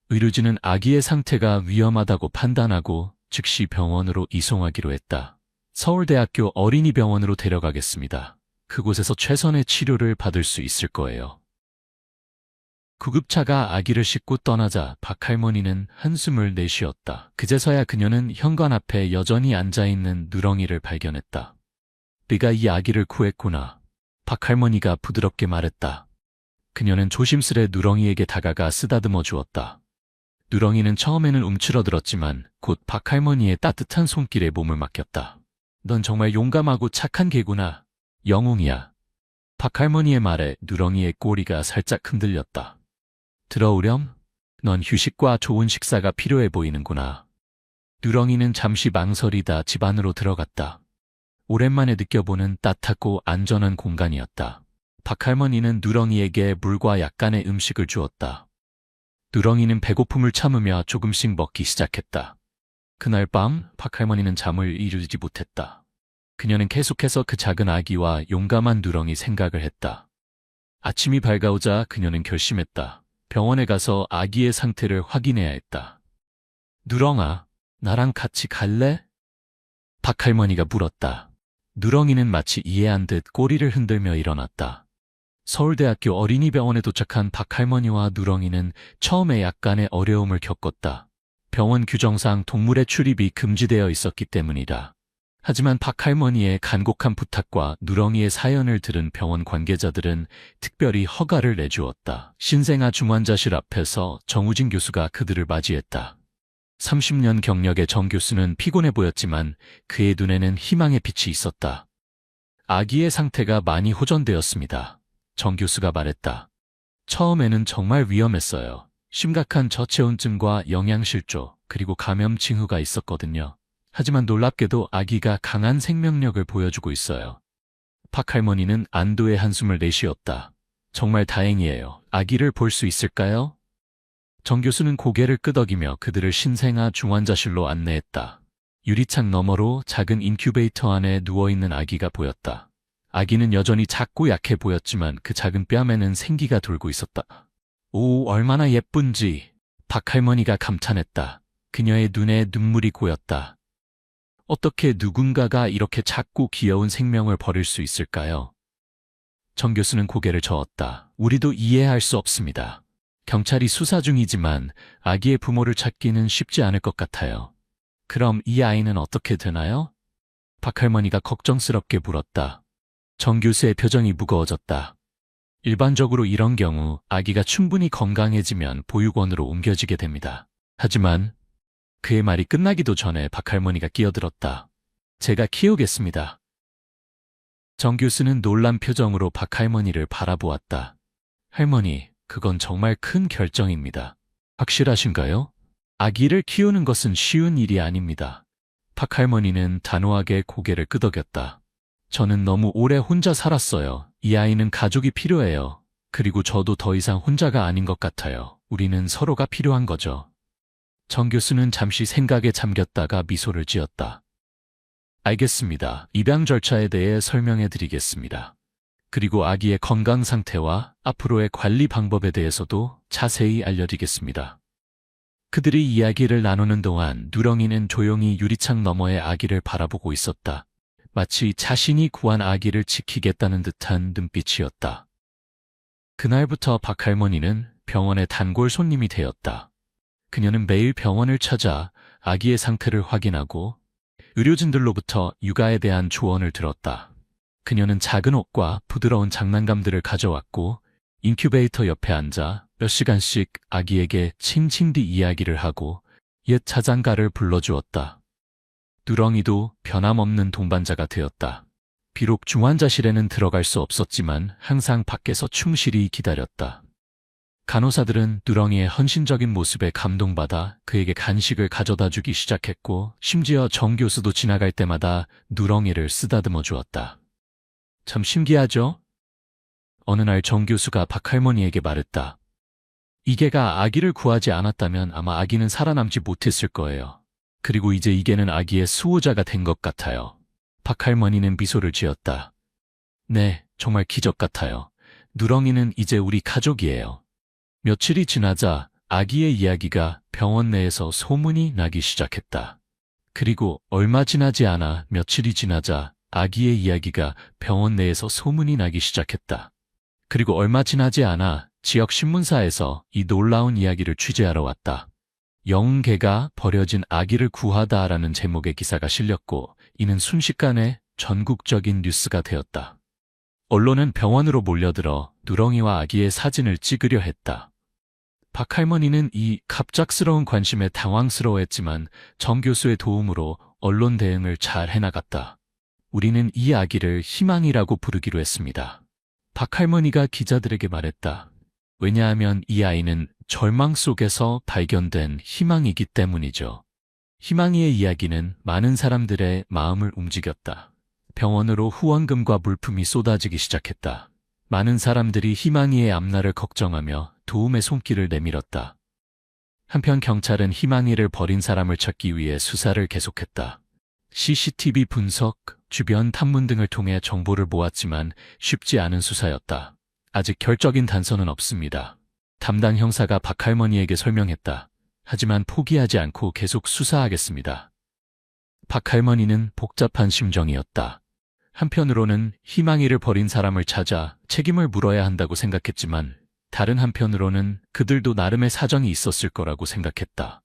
S1: 의료진은 아기의 상태가 위험하다고 판단하고 즉시 병원으로 이송하기로 했다. 서울대학교 어린이병원으로 데려가겠습니다. 그곳에서 최선의 치료를 받을 수 있을 거예요. 구급차가 아기를 싣고 떠나자 박할머니는 한숨을 내쉬었다. 그제서야 그녀는 현관 앞에 여전히 앉아있는 누렁이를 발견했다. 네가 이 아기를 구했구나. 박할머니가 부드럽게 말했다. 그녀는 조심스레 누렁이에게 다가가 쓰다듬어 주었다. 누렁이는 처음에는 움츠러들었지만 곧 박할머니의 따뜻한 손길에 몸을 맡겼다. 넌 정말 용감하고 착한 개구나. 영웅이야. 박할머니의 말에 누렁이의 꼬리가 살짝 흔들렸다. 들어오렴? 넌 휴식과 좋은 식사가 필요해 보이는구나. 누렁이는 잠시 망설이다 집 안으로 들어갔다. 오랜만에 느껴보는 따뜻하고 안전한 공간이었다. 박할머니는 누렁이에게 물과 약간의 음식을 주었다. 누렁이는 배고픔을 참으며 조금씩 먹기 시작했다. 그날 밤 박할머니는 잠을 이루지 못했다. 그녀는 계속해서 그 작은 아기와 용감한 누렁이 생각을 했다. 아침이 밝아오자 그녀는 결심했다. 병원에 가서 아기의 상태를 확인해야 했다. 누렁아, 나랑 같이 갈래? 박할머니가 물었다. 누렁이는 마치 이해한 듯 꼬리를 흔들며 일어났다. 서울대학교 어린이병원에 도착한 박할머니와 누렁이는 처음에 약간의 어려움을 겪었다. 병원 규정상 동물의 출입이 금지되어 있었기 때문이다. 하지만 박할머니의 간곡한 부탁과 누렁이의 사연을 들은 병원 관계자들은 특별히 허가를 내주었다. 신생아 중환자실 앞에서 정우진 교수가 그들을 맞이했다. 30년 경력의 정 교수는 피곤해 보였지만 그의 눈에는 희망의 빛이 있었다. 아기의 상태가 많이 호전되었습니다. 정 교수가 말했다. 처음에는 정말 위험했어요. 심각한 저체온증과 영양실조, 그리고 감염 징후가 있었거든요. 하지만 놀랍게도 아기가 강한 생명력을 보여주고 있어요. 박할머니는 안도의 한숨을 내쉬었다. 정말 다행이에요. 아기를 볼 수 있을까요? 정 교수는 고개를 끄덕이며 그들을 신생아 중환자실로 안내했다. 유리창 너머로 작은 인큐베이터 안에 누워있는 아기가 보였다. 아기는 여전히 작고 약해 보였지만 그 작은 뺨에는 생기가 돌고 있었다. 오, 얼마나 예쁜지. 박할머니가 감탄했다. 그녀의 눈에 눈물이 고였다. 어떻게 누군가가 이렇게 작고 귀여운 생명을 버릴 수 있을까요? 정 교수는 고개를 저었다. 우리도 이해할 수 없습니다. 경찰이 수사 중이지만 아기의 부모를 찾기는 쉽지 않을 것 같아요. 그럼 이 아이는 어떻게 되나요? 박할머니가 걱정스럽게 물었다. 정 교수의 표정이 무거워졌다. 일반적으로 이런 경우 아기가 충분히 건강해지면 보육원으로 옮겨지게 됩니다. 하지만 그의 말이 끝나기도 전에 박할머니가 끼어들었다. 제가 키우겠습니다. 정 교수는 놀란 표정으로 박할머니를 바라보았다. 할머니, 그건 정말 큰 결정입니다. 확실하신가요? 아기를 키우는 것은 쉬운 일이 아닙니다. 박할머니는 단호하게 고개를 끄덕였다. 저는 너무 오래 혼자 살았어요. 이 아이는 가족이 필요해요. 그리고 저도 더 이상 혼자가 아닌 것 같아요. 우리는 서로가 필요한 거죠. 정 교수는 잠시 생각에 잠겼다가 미소를 지었다. 알겠습니다. 입양 절차에 대해 설명해 드리겠습니다. 그리고 아기의 건강 상태와 앞으로의 관리 방법에 대해서도 자세히 알려드리겠습니다. 그들이 이야기를 나누는 동안 누렁이는 조용히 유리창 너머의 아기를 바라보고 있었다. 마치 자신이 구한 아기를 지키겠다는 듯한 눈빛이었다. 그날부터 박할머니는 병원의 단골 손님이 되었다. 그녀는 매일 병원을 찾아 아기의 상태를 확인하고 의료진들로부터 육아에 대한 조언을 들었다. 그녀는 작은 옷과 부드러운 장난감들을 가져왔고 인큐베이터 옆에 앉아 몇 시간씩 아기에게 칭칭뒤 이야기를 하고 옛 자장가를 불러주었다. 누렁이도 변함없는 동반자가 되었다. 비록 중환자실에는 들어갈 수 없었지만 항상 밖에서 충실히 기다렸다. 간호사들은 누렁이의 헌신적인 모습에 감동받아 그에게 간식을 가져다 주기 시작했고 심지어 정 교수도 지나갈 때마다 누렁이를 쓰다듬어 주었다. 참 신기하죠? 어느 날 정 교수가 박할머니에게 말했다. 이계가 아기를 구하지 않았다면 아마 아기는 살아남지 못했을 거예요. 그리고 이제 이계는 아기의 수호자가 된 것 같아요. 박할머니는 미소를 지었다. 네, 정말 기적 같아요. 누렁이는 이제 우리 가족이에요. 며칠이 지나자 아기의 이야기가 병원 내에서 소문이 나기 시작했다. 그리고 얼마 지나지 않아 며칠이 지나자 아기의 이야기가 병원 내에서 소문이 나기 시작했다. 그리고 얼마 지나지 않아 지역 신문사에서 이 놀라운 이야기를 취재하러 왔다. 영웅개가 버려진 아기를 구하다라는 제목의 기사가 실렸고 이는 순식간에 전국적인 뉴스가 되었다. 언론은 병원으로 몰려들어 누렁이와 아기의 사진을 찍으려 했다. 박할머니는 이 갑작스러운 관심에 당황스러워했지만 정 교수의 도움으로 언론 대응을 잘 해나갔다. 우리는 이 아기를 희망이라고 부르기로 했습니다. 박할머니가 기자들에게 말했다. 왜냐하면 이 아이는 절망 속에서 발견된 희망이기 때문이죠. 희망이의 이야기는 많은 사람들의 마음을 움직였다. 병원으로 후원금과 물품이 쏟아지기 시작했다. 많은 사람들이 희망이의 앞날을 걱정하며 도움의 손길을 내밀었다. 한편 경찰은 희망이를 버린 사람을 찾기 위해 수사를 계속했다. CCTV 분석, 주변 탐문 등을 통해 정보를 모았지만 쉽지 않은 수사였다. 아직 결정적인 단서는 없습니다. 담당 형사가 박할머니에게 설명했다. 하지만 포기하지 않고 계속 수사하겠습니다. 박할머니는 복잡한 심정이었다. 한편으로는 희망이를 버린 사람을 찾아 책임을 물어야 한다고 생각했지만 다른 한편으로는 그들도 나름의 사정이 있었을 거라고 생각했다.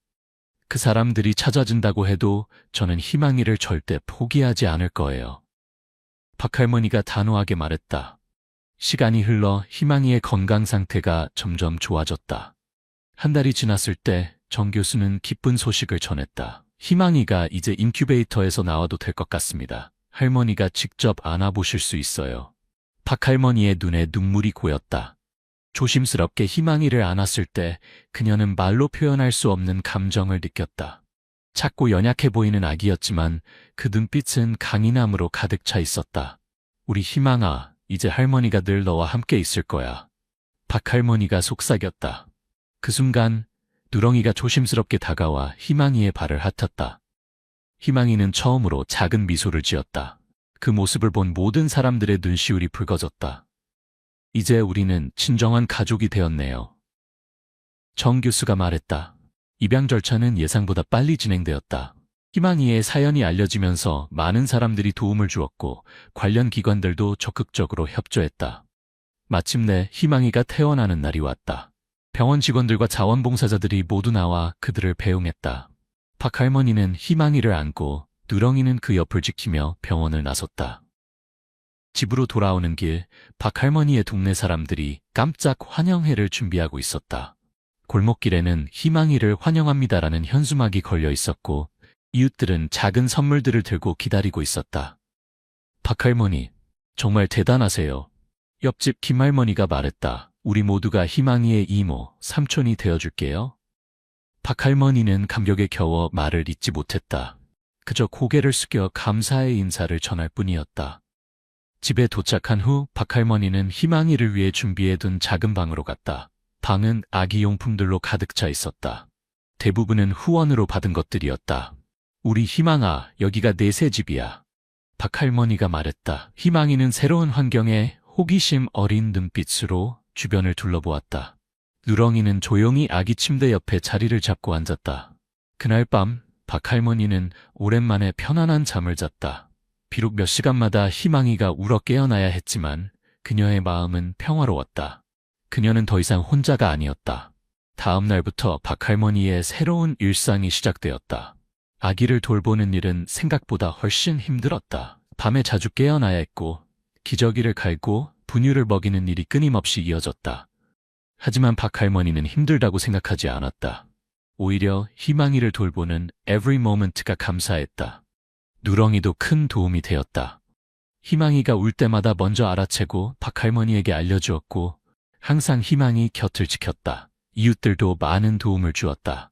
S1: 그 사람들이 찾아진다고 해도 저는 희망이를 절대 포기하지 않을 거예요. 박할머니가 단호하게 말했다. 시간이 흘러 희망이의 건강 상태가 점점 좋아졌다. 한 달이 지났을 때 정 교수는 기쁜 소식을 전했다. 희망이가 이제 인큐베이터에서 나와도 될 것 같습니다. 할머니가 직접 안아보실 수 있어요. 박할머니의 눈에 눈물이 고였다. 조심스럽게 희망이를 안았을 때 그녀는 말로 표현할 수 없는 감정을 느꼈다. 작고 연약해 보이는 아기였지만 그 눈빛은 강인함으로 가득 차 있었다. 우리 희망아, 이제 할머니가 늘 너와 함께 있을 거야. 박할머니가 속삭였다. 그 순간 누렁이가 조심스럽게 다가와 희망이의 발을 핥았다. 희망이는 처음으로 작은 미소를 지었다. 그 모습을 본 모든 사람들의 눈시울이 붉어졌다. 이제 우리는 진정한 가족이 되었네요. 정 교수가 말했다. 입양 절차는 예상보다 빨리 진행되었다. 희망이의 사연이 알려지면서 많은 사람들이 도움을 주었고 관련 기관들도 적극적으로 협조했다. 마침내 희망이가 태어나는 날이 왔다. 병원 직원들과 자원봉사자들이 모두 나와 그들을 배웅했다. 박할머니는 희망이를 안고 누렁이는 그 옆을 지키며 병원을 나섰다. 집으로 돌아오는 길, 박할머니의 동네 사람들이 깜짝 환영회를 준비하고 있었다. 골목길에는 희망이를 환영합니다라는 현수막이 걸려 있었고 이웃들은 작은 선물들을 들고 기다리고 있었다. 박할머니, 정말 대단하세요. 옆집 김할머니가 말했다. 우리 모두가 희망이의 이모, 삼촌이 되어줄게요. 박할머니는 감격에 겨워 말을 잇지 못했다. 그저 고개를 숙여 감사의 인사를 전할 뿐이었다. 집에 도착한 후 박할머니는 희망이를 위해 준비해둔 작은 방으로 갔다. 방은 아기 용품들로 가득 차 있었다. 대부분은 후원으로 받은 것들이었다. 우리 희망아, 여기가 내 새 집이야. 박할머니가 말했다. 희망이는 새로운 환경에 호기심 어린 눈빛으로 주변을 둘러보았다. 누렁이는 조용히 아기 침대 옆에 자리를 잡고 앉았다. 그날 밤 박할머니는 오랜만에 편안한 잠을 잤다. 비록 몇 시간마다 희망이가 울어 깨어나야 했지만 그녀의 마음은 평화로웠다. 그녀는 더 이상 혼자가 아니었다. 다음 날부터 박할머니의 새로운 일상이 시작되었다. 아기를 돌보는 일은 생각보다 훨씬 힘들었다. 밤에 자주 깨어나야 했고 기저귀를 갈고 분유를 먹이는 일이 끊임없이 이어졌다. 하지만 박할머니는 힘들다고 생각하지 않았다. 오히려 희망이를 돌보는 every moment가 감사했다. 누렁이도 큰 도움이 되었다. 희망이가 울 때마다 먼저 알아채고 박할머니에게 알려주었고 항상 희망이 곁을 지켰다. 이웃들도 많은 도움을 주었다.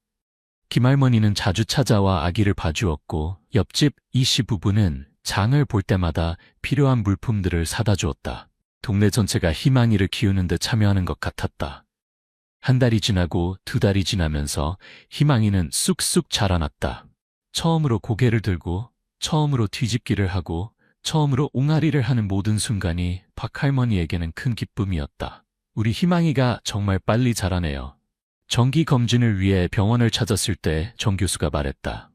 S1: 김할머니는 자주 찾아와 아기를 봐주었고 옆집 이씨 부부는 장을 볼 때마다 필요한 물품들을 사다 주었다. 동네 전체가 희망이를 키우는 데 참여하는 것 같았다. 한 달이 지나고 두 달이 지나면서 희망이는 쑥쑥 자라났다. 처음으로 고개를 들고 처음으로 뒤집기를 하고 처음으로 옹알이를 하는 모든 순간이 박할머니에게는 큰 기쁨이었다. 우리 희망이가 정말 빨리 자라네요. 정기 검진을 위해 병원을 찾았을 때 정 교수가 말했다.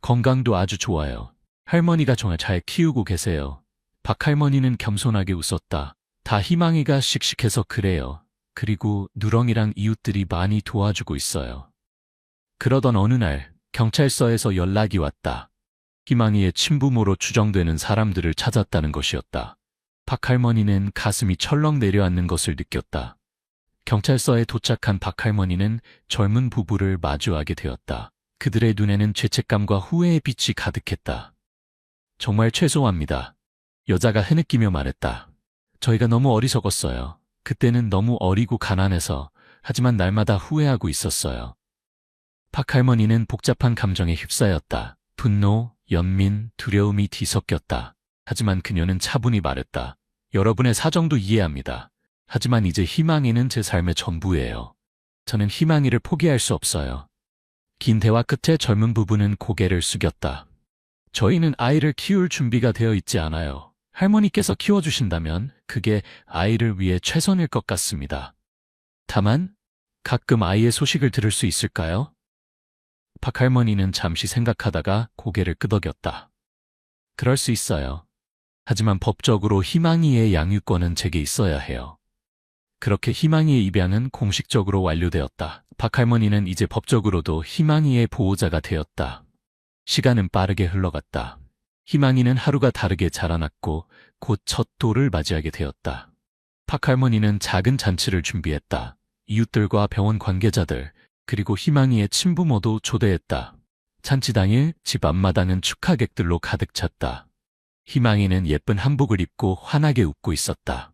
S1: 건강도 아주 좋아요. 할머니가 정말 잘 키우고 계세요. 박할머니는 겸손하게 웃었다. 다 희망이가 씩씩해서 그래요. 그리고 누렁이랑 이웃들이 많이 도와주고 있어요. 그러던 어느 날 경찰서에서 연락이 왔다. 희망이의 친부모로 추정되는 사람들을 찾았다는 것이었다. 박할머니는 가슴이 철렁 내려앉는 것을 느꼈다. 경찰서에 도착한 박할머니는 젊은 부부를 마주하게 되었다. 그들의 눈에는 죄책감과 후회의 빛이 가득했다. 정말 죄송합니다. 여자가 흐느끼며 말했다. 저희가 너무 어리석었어요. 그때는 너무 어리고 가난해서 하지만 날마다 후회하고 있었어요. 박할머니는 복잡한 감정에 휩싸였다. 분노, 연민, 두려움이 뒤섞였다. 하지만 그녀는 차분히 말했다. 여러분의 사정도 이해합니다. 하지만 이제 희망이는 제 삶의 전부예요. 저는 희망이를 포기할 수 없어요. 긴 대화 끝에 젊은 부부는 고개를 숙였다. 저희는 아이를 키울 준비가 되어 있지 않아요. 할머니께서 키워주신다면 그게 아이를 위해 최선일 것 같습니다. 다만 가끔 아이의 소식을 들을 수 있을까요? 박할머니는 잠시 생각하다가 고개를 끄덕였다. 그럴 수 있어요. 하지만 법적으로 희망이의 양육권은 제게 있어야 해요. 그렇게 희망이의 입양은 공식적으로 완료되었다. 박할머니는 이제 법적으로도 희망이의 보호자가 되었다. 시간은 빠르게 흘러갔다. 희망이는 하루가 다르게 자라났고 곧 첫 돌을 맞이하게 되었다. 박할머니는 작은 잔치를 준비했다. 이웃들과 병원 관계자들, 그리고 희망이의 친부모도 초대했다. 잔치 당일 집 앞마당은 축하객들로 가득 찼다. 희망이는 예쁜 한복을 입고 환하게 웃고 있었다.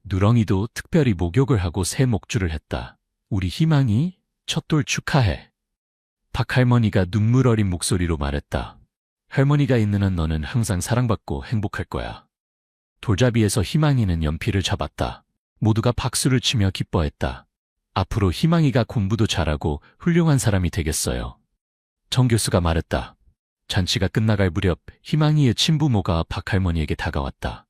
S1: 누렁이도 특별히 목욕을 하고 새 목줄을 했다. 우리 희망이 첫돌 축하해. 박할머니가 눈물 어린 목소리로 말했다. 할머니가 있는 한 너는 항상 사랑받고 행복할 거야. 돌잡이에서 희망이는 연필을 잡았다. 모두가 박수를 치며 기뻐했다. 앞으로 희망이가 공부도 잘하고 훌륭한 사람이 되겠어요. 정 교수가 말했다. 잔치가 끝나갈 무렵 희망이의 친부모가 박할머니에게 다가왔다.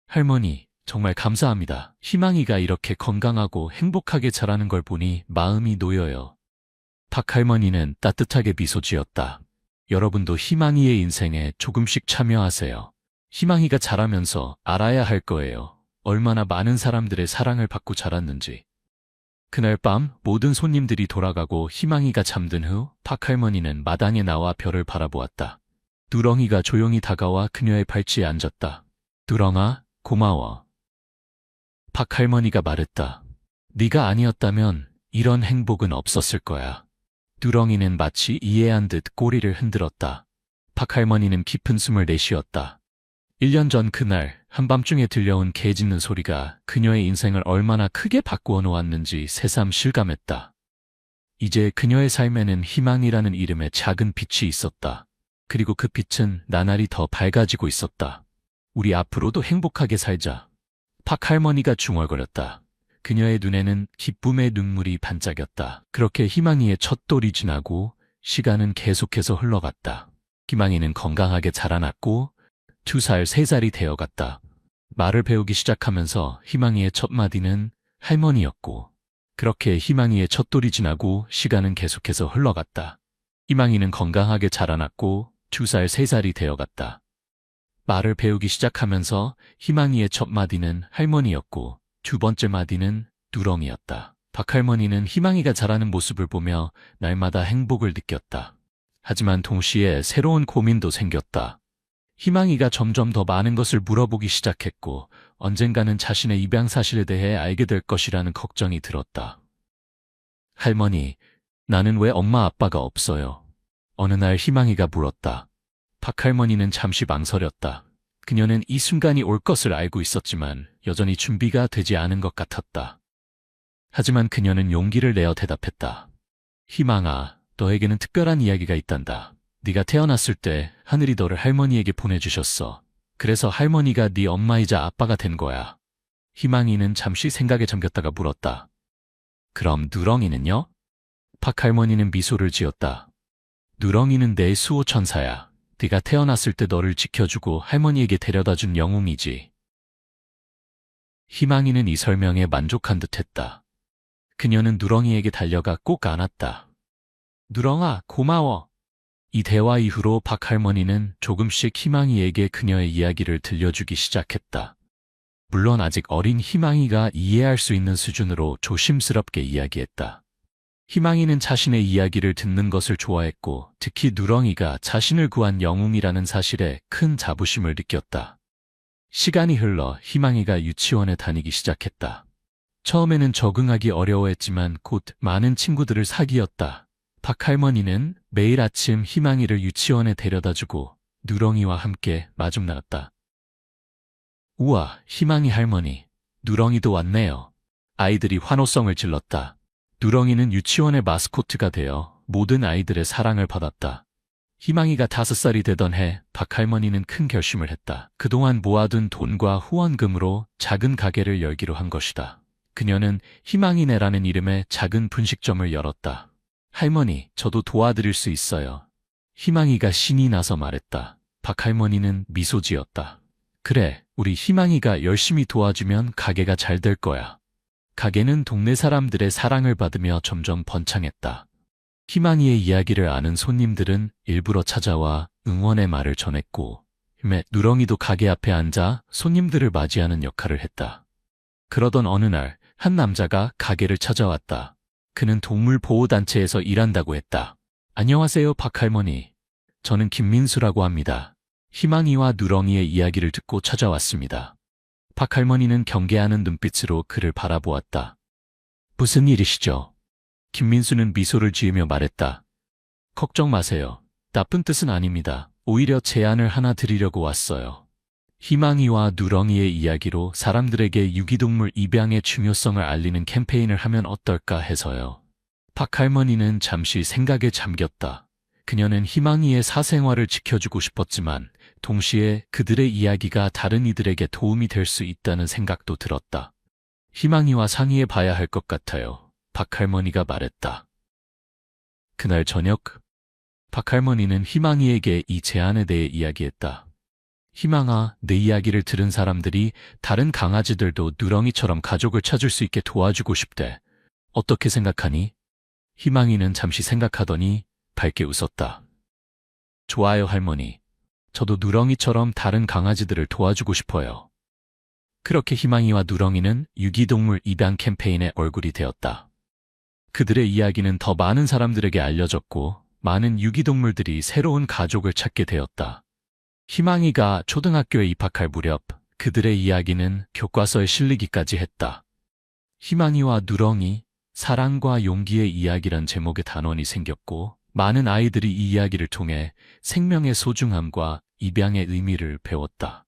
S1: 할머니, 정말 감사합니다. 희망이가 이렇게 건강하고 행복하게 자라는 걸 보니 마음이 놓여요. 박할머니는 따뜻하게 미소 지었다. 여러분도 희망이의 인생에 조금씩 참여하세요. 희망이가 자라면서 알아야 할 거예요. 얼마나 많은 사람들의 사랑을 받고 자랐는지. 그날 밤 모든 손님들이 돌아가고 희망이가 잠든 후 박할머니는 마당에 나와 별을 바라보았다. 누렁이가 조용히 다가와 그녀의 발치에 앉았다. 누렁아, 고마워. 박할머니가 말했다. 네가 아니었다면 이런 행복은 없었을 거야. 누렁이는 마치 이해한 듯 꼬리를 흔들었다. 박할머니는 깊은 숨을 내쉬었다. 1년 전 그날 한밤중에 들려온 개 짖는 소리가 그녀의 인생을 얼마나 크게 바꾸어 놓았는지 새삼 실감했다. 이제 그녀의 삶에는 희망이라는 이름의 작은 빛이 있었다. 그리고 그 빛은 나날이 더 밝아지고 있었다. 우리 앞으로도 행복하게 살자. 박 할머니가 중얼거렸다. 그녀의 눈에는 기쁨의 눈물이 반짝였다. 그렇게 희망이의 첫 돌이 지나고 시간은 계속해서 흘러갔다. 희망이는 건강하게 자라났고 2살, 3살이 되어갔다. 말을 배우기 시작하면서 희망이의 첫 마디는 할머니였고, 그렇게 희망이의 첫 돌이 지나고 시간은 계속해서 흘러갔다. 희망이는 건강하게 자라났고 2살, 3살이 되어갔다. 말을 배우기 시작하면서 희망이의 첫 마디는 할머니였고 2번째 마디는 누렁이였다. 박할머니는 희망이가 자라는 모습을 보며 날마다 행복을 느꼈다. 하지만 동시에 새로운 고민도 생겼다. 희망이가 점점 더 많은 것을 물어보기 시작했고 언젠가는 자신의 입양 사실에 대해 알게 될 것이라는 걱정이 들었다. 할머니, 나는 왜 엄마 아빠가 없어요? 어느 날 희망이가 물었다. 박할머니는 잠시 망설였다. 그녀는 이 순간이 올 것을 알고 있었지만 여전히 준비가 되지 않은 것 같았다. 하지만 그녀는 용기를 내어 대답했다. 희망아, 너에게는 특별한 이야기가 있단다. 네가 태어났을 때 하늘이 너를 할머니에게 보내주셨어. 그래서 할머니가 네 엄마이자 아빠가 된 거야. 희망이는 잠시 생각에 잠겼다가 물었다. 그럼 누렁이는요? 박할머니는 미소를 지었다. 누렁이는 내 수호천사야. 네가 태어났을 때 너를 지켜주고 할머니에게 데려다준 영웅이지. 희망이는 이 설명에 만족한 듯했다. 그녀는 누렁이에게 달려가 꼭 안았다. 누렁아, 고마워. 이 대화 이후로 박할머니는 조금씩 희망이에게 그녀의 이야기를 들려주기 시작했다. 물론 아직 어린 희망이가 이해할 수 있는 수준으로 조심스럽게 이야기했다. 희망이는 자신의 이야기를 듣는 것을 좋아했고 특히 누렁이가 자신을 구한 영웅이라는 사실에 큰 자부심을 느꼈다. 시간이 흘러 희망이가 유치원에 다니기 시작했다. 처음에는 적응하기 어려워했지만 곧 많은 친구들을 사귀었다. 박할머니는 매일 아침 희망이를 유치원에 데려다주고 누렁이와 함께 마중 나갔다. 우와, 희망이 할머니, 누렁이도 왔네요. 아이들이 환호성을 질렀다. 누렁이는 유치원의 마스코트가 되어 모든 아이들의 사랑을 받았다. 희망이가 5살이 되던 해 박할머니는 큰 결심을 했다. 그동안 모아둔 돈과 후원금으로 작은 가게를 열기로 한 것이다. 그녀는 희망이네라는 이름의 작은 분식점을 열었다. 할머니, 저도 도와드릴 수 있어요. 희망이가 신이 나서 말했다. 박할머니는 미소 지었다. 그래, 우리 희망이가 열심히 도와주면 가게가 잘 될 거야. 가게는 동네 사람들의 사랑을 받으며 점점 번창했다. 희망이의 이야기를 아는 손님들은 일부러 찾아와 응원의 말을 전했고, 누렁이도 가게 앞에 앉아 손님들을 맞이하는 역할을 했다. 그러던 어느 날, 한 남자가 가게를 찾아왔다. 그는 동물보호단체에서 일한다고 했다. 안녕하세요, 박할머니. 저는 김민수라고 합니다. 희망이와 누렁이의 이야기를 듣고 찾아왔습니다. 박할머니는 경계하는 눈빛으로 그를 바라보았다. 무슨 일이시죠? 김민수는 미소를 지으며 말했다. 걱정 마세요. 나쁜 뜻은 아닙니다. 오히려 제안을 하나 드리려고 왔어요. 희망이와 누렁이의 이야기로 사람들에게 유기동물 입양의 중요성을 알리는 캠페인을 하면 어떨까 해서요. 박할머니는 잠시 생각에 잠겼다. 그녀는 희망이의 사생활을 지켜주고 싶었지만 동시에 그들의 이야기가 다른 이들에게 도움이 될 수 있다는 생각도 들었다. 희망이와 상의해 봐야 할 것 같아요. 박할머니가 말했다. 그날 저녁, 박할머니는 희망이에게 이 제안에 대해 이야기했다. 희망아, 내 이야기를 들은 사람들이 다른 강아지들도 누렁이처럼 가족을 찾을 수 있게 도와주고 싶대. 어떻게 생각하니? 희망이는 잠시 생각하더니 밝게 웃었다. 좋아요, 할머니. 저도 누렁이처럼 다른 강아지들을 도와주고 싶어요. 그렇게 희망이와 누렁이는 유기동물 입양 캠페인의 얼굴이 되었다. 그들의 이야기는 더 많은 사람들에게 알려졌고 많은 유기동물들이 새로운 가족을 찾게 되었다. 희망이가 초등학교에 입학할 무렵 그들의 이야기는 교과서에 실리기까지 했다. 희망이와 누렁이, 사랑과 용기의 이야기란 제목의 단원이 생겼고 많은 아이들이 이 이야기를 통해 생명의 소중함과 입양의 의미를 배웠다.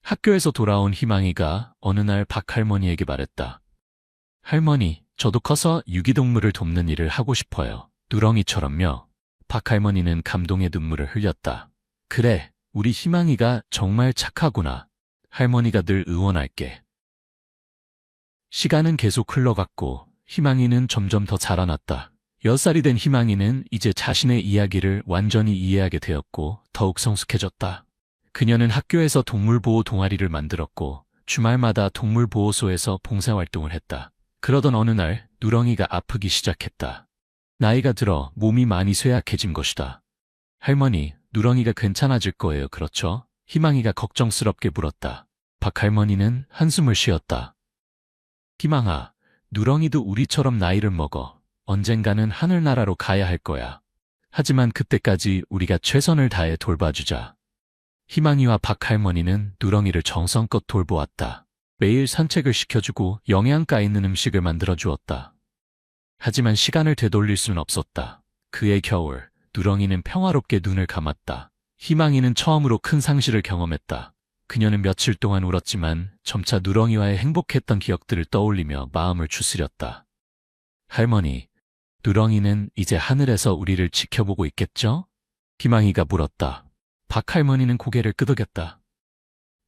S1: 학교에서 돌아온 희망이가 어느 날 박할머니에게 말했다. 할머니, 저도 커서 유기동물을 돕는 일을 하고 싶어요. 누렁이처럼요. 박할머니는 감동의 눈물을 흘렸다. 그래, 우리 희망이가 정말 착하구나. 할머니가 늘 응원할게. 시간은 계속 흘러갔고 희망이는 점점 더 자라났다. 10살이 된 희망이는 이제 자신의 이야기를 완전히 이해하게 되었고 더욱 성숙해졌다. 그녀는 학교에서 동물보호 동아리를 만들었고 주말마다 동물보호소에서 봉사활동을 했다. 그러던 어느 날 누렁이가 아프기 시작했다. 나이가 들어 몸이 많이 쇠약해진 것이다. 할머니, 누렁이가 괜찮아질 거예요, 그렇죠? 희망이가 걱정스럽게 물었다. 박할머니는 한숨을 쉬었다. 희망아, 누렁이도 우리처럼 나이를 먹어. 언젠가는 하늘나라로 가야 할 거야. 하지만 그때까지 우리가 최선을 다해 돌봐주자. 희망이와 박할머니는 누렁이를 정성껏 돌보았다. 매일 산책을 시켜주고 영양가 있는 음식을 만들어주었다. 하지만 시간을 되돌릴 수는 없었다. 그해 겨울, 누렁이는 평화롭게 눈을 감았다. 희망이는 처음으로 큰 상실을 경험했다. 그녀는 며칠 동안 울었지만 점차 누렁이와의 행복했던 기억들을 떠올리며 마음을 추스렸다. 할머니, 누렁이는 이제 하늘에서 우리를 지켜보고 있겠죠? 희망이가 물었다. 박할머니는 고개를 끄덕였다.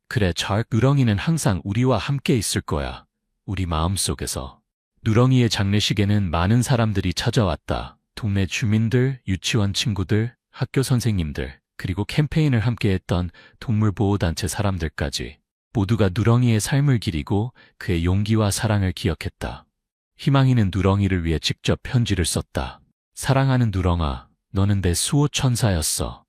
S1: 그래, 누렁이는 항상 우리와 함께 있을 거야. 우리 마음속에서. 누렁이의 장례식에는 많은 사람들이 찾아왔다. 동네 주민들, 유치원 친구들, 학교 선생님들, 그리고 캠페인을 함께했던 동물보호단체 사람들까지 모두가 누렁이의 삶을 기리고 그의 용기와 사랑을 기억했다. 희망이는 누렁이를 위해 직접 편지를 썼다. 사랑하는 누렁아, 너는 내 수호천사였어.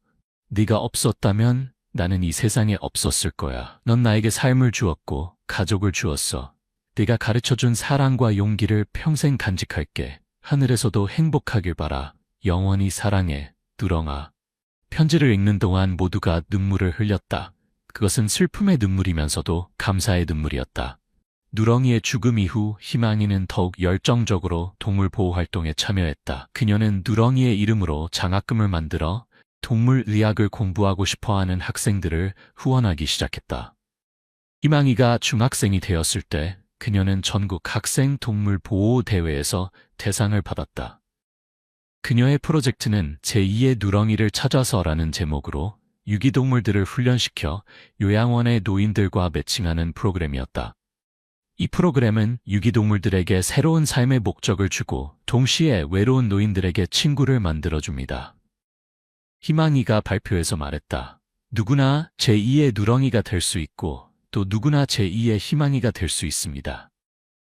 S1: 네가 없었다면 나는 이 세상에 없었을 거야. 넌 나에게 삶을 주었고 가족을 주었어. 네가 가르쳐준 사랑과 용기를 평생 간직할게. 하늘에서도 행복하길 바라. 영원히 사랑해, 누렁아. 편지를 읽는 동안 모두가 눈물을 흘렸다. 그것은 슬픔의 눈물이면서도 감사의 눈물이었다. 누렁이의 죽음 이후 희망이는 더욱 열정적으로 동물보호 활동에 참여했다. 그녀는 누렁이의 이름으로 장학금을 만들어 동물의학을 공부하고 싶어하는 학생들을 후원하기 시작했다. 희망이가 중학생이 되었을 때 그녀는 전국 학생 동물보호 대회에서 대상을 받았다. 그녀의 프로젝트는 제2의 누렁이를 찾아서라는 제목으로 유기동물들을 훈련시켜 요양원의 노인들과 매칭하는 프로그램이었다. 이 프로그램은 유기동물들에게 새로운 삶의 목적을 주고 동시에 외로운 노인들에게 친구를 만들어줍니다. 희망이가 발표에서 말했다. 누구나 제2의 누렁이가 될 수 있고 또 누구나 제2의 희망이가 될 수 있습니다.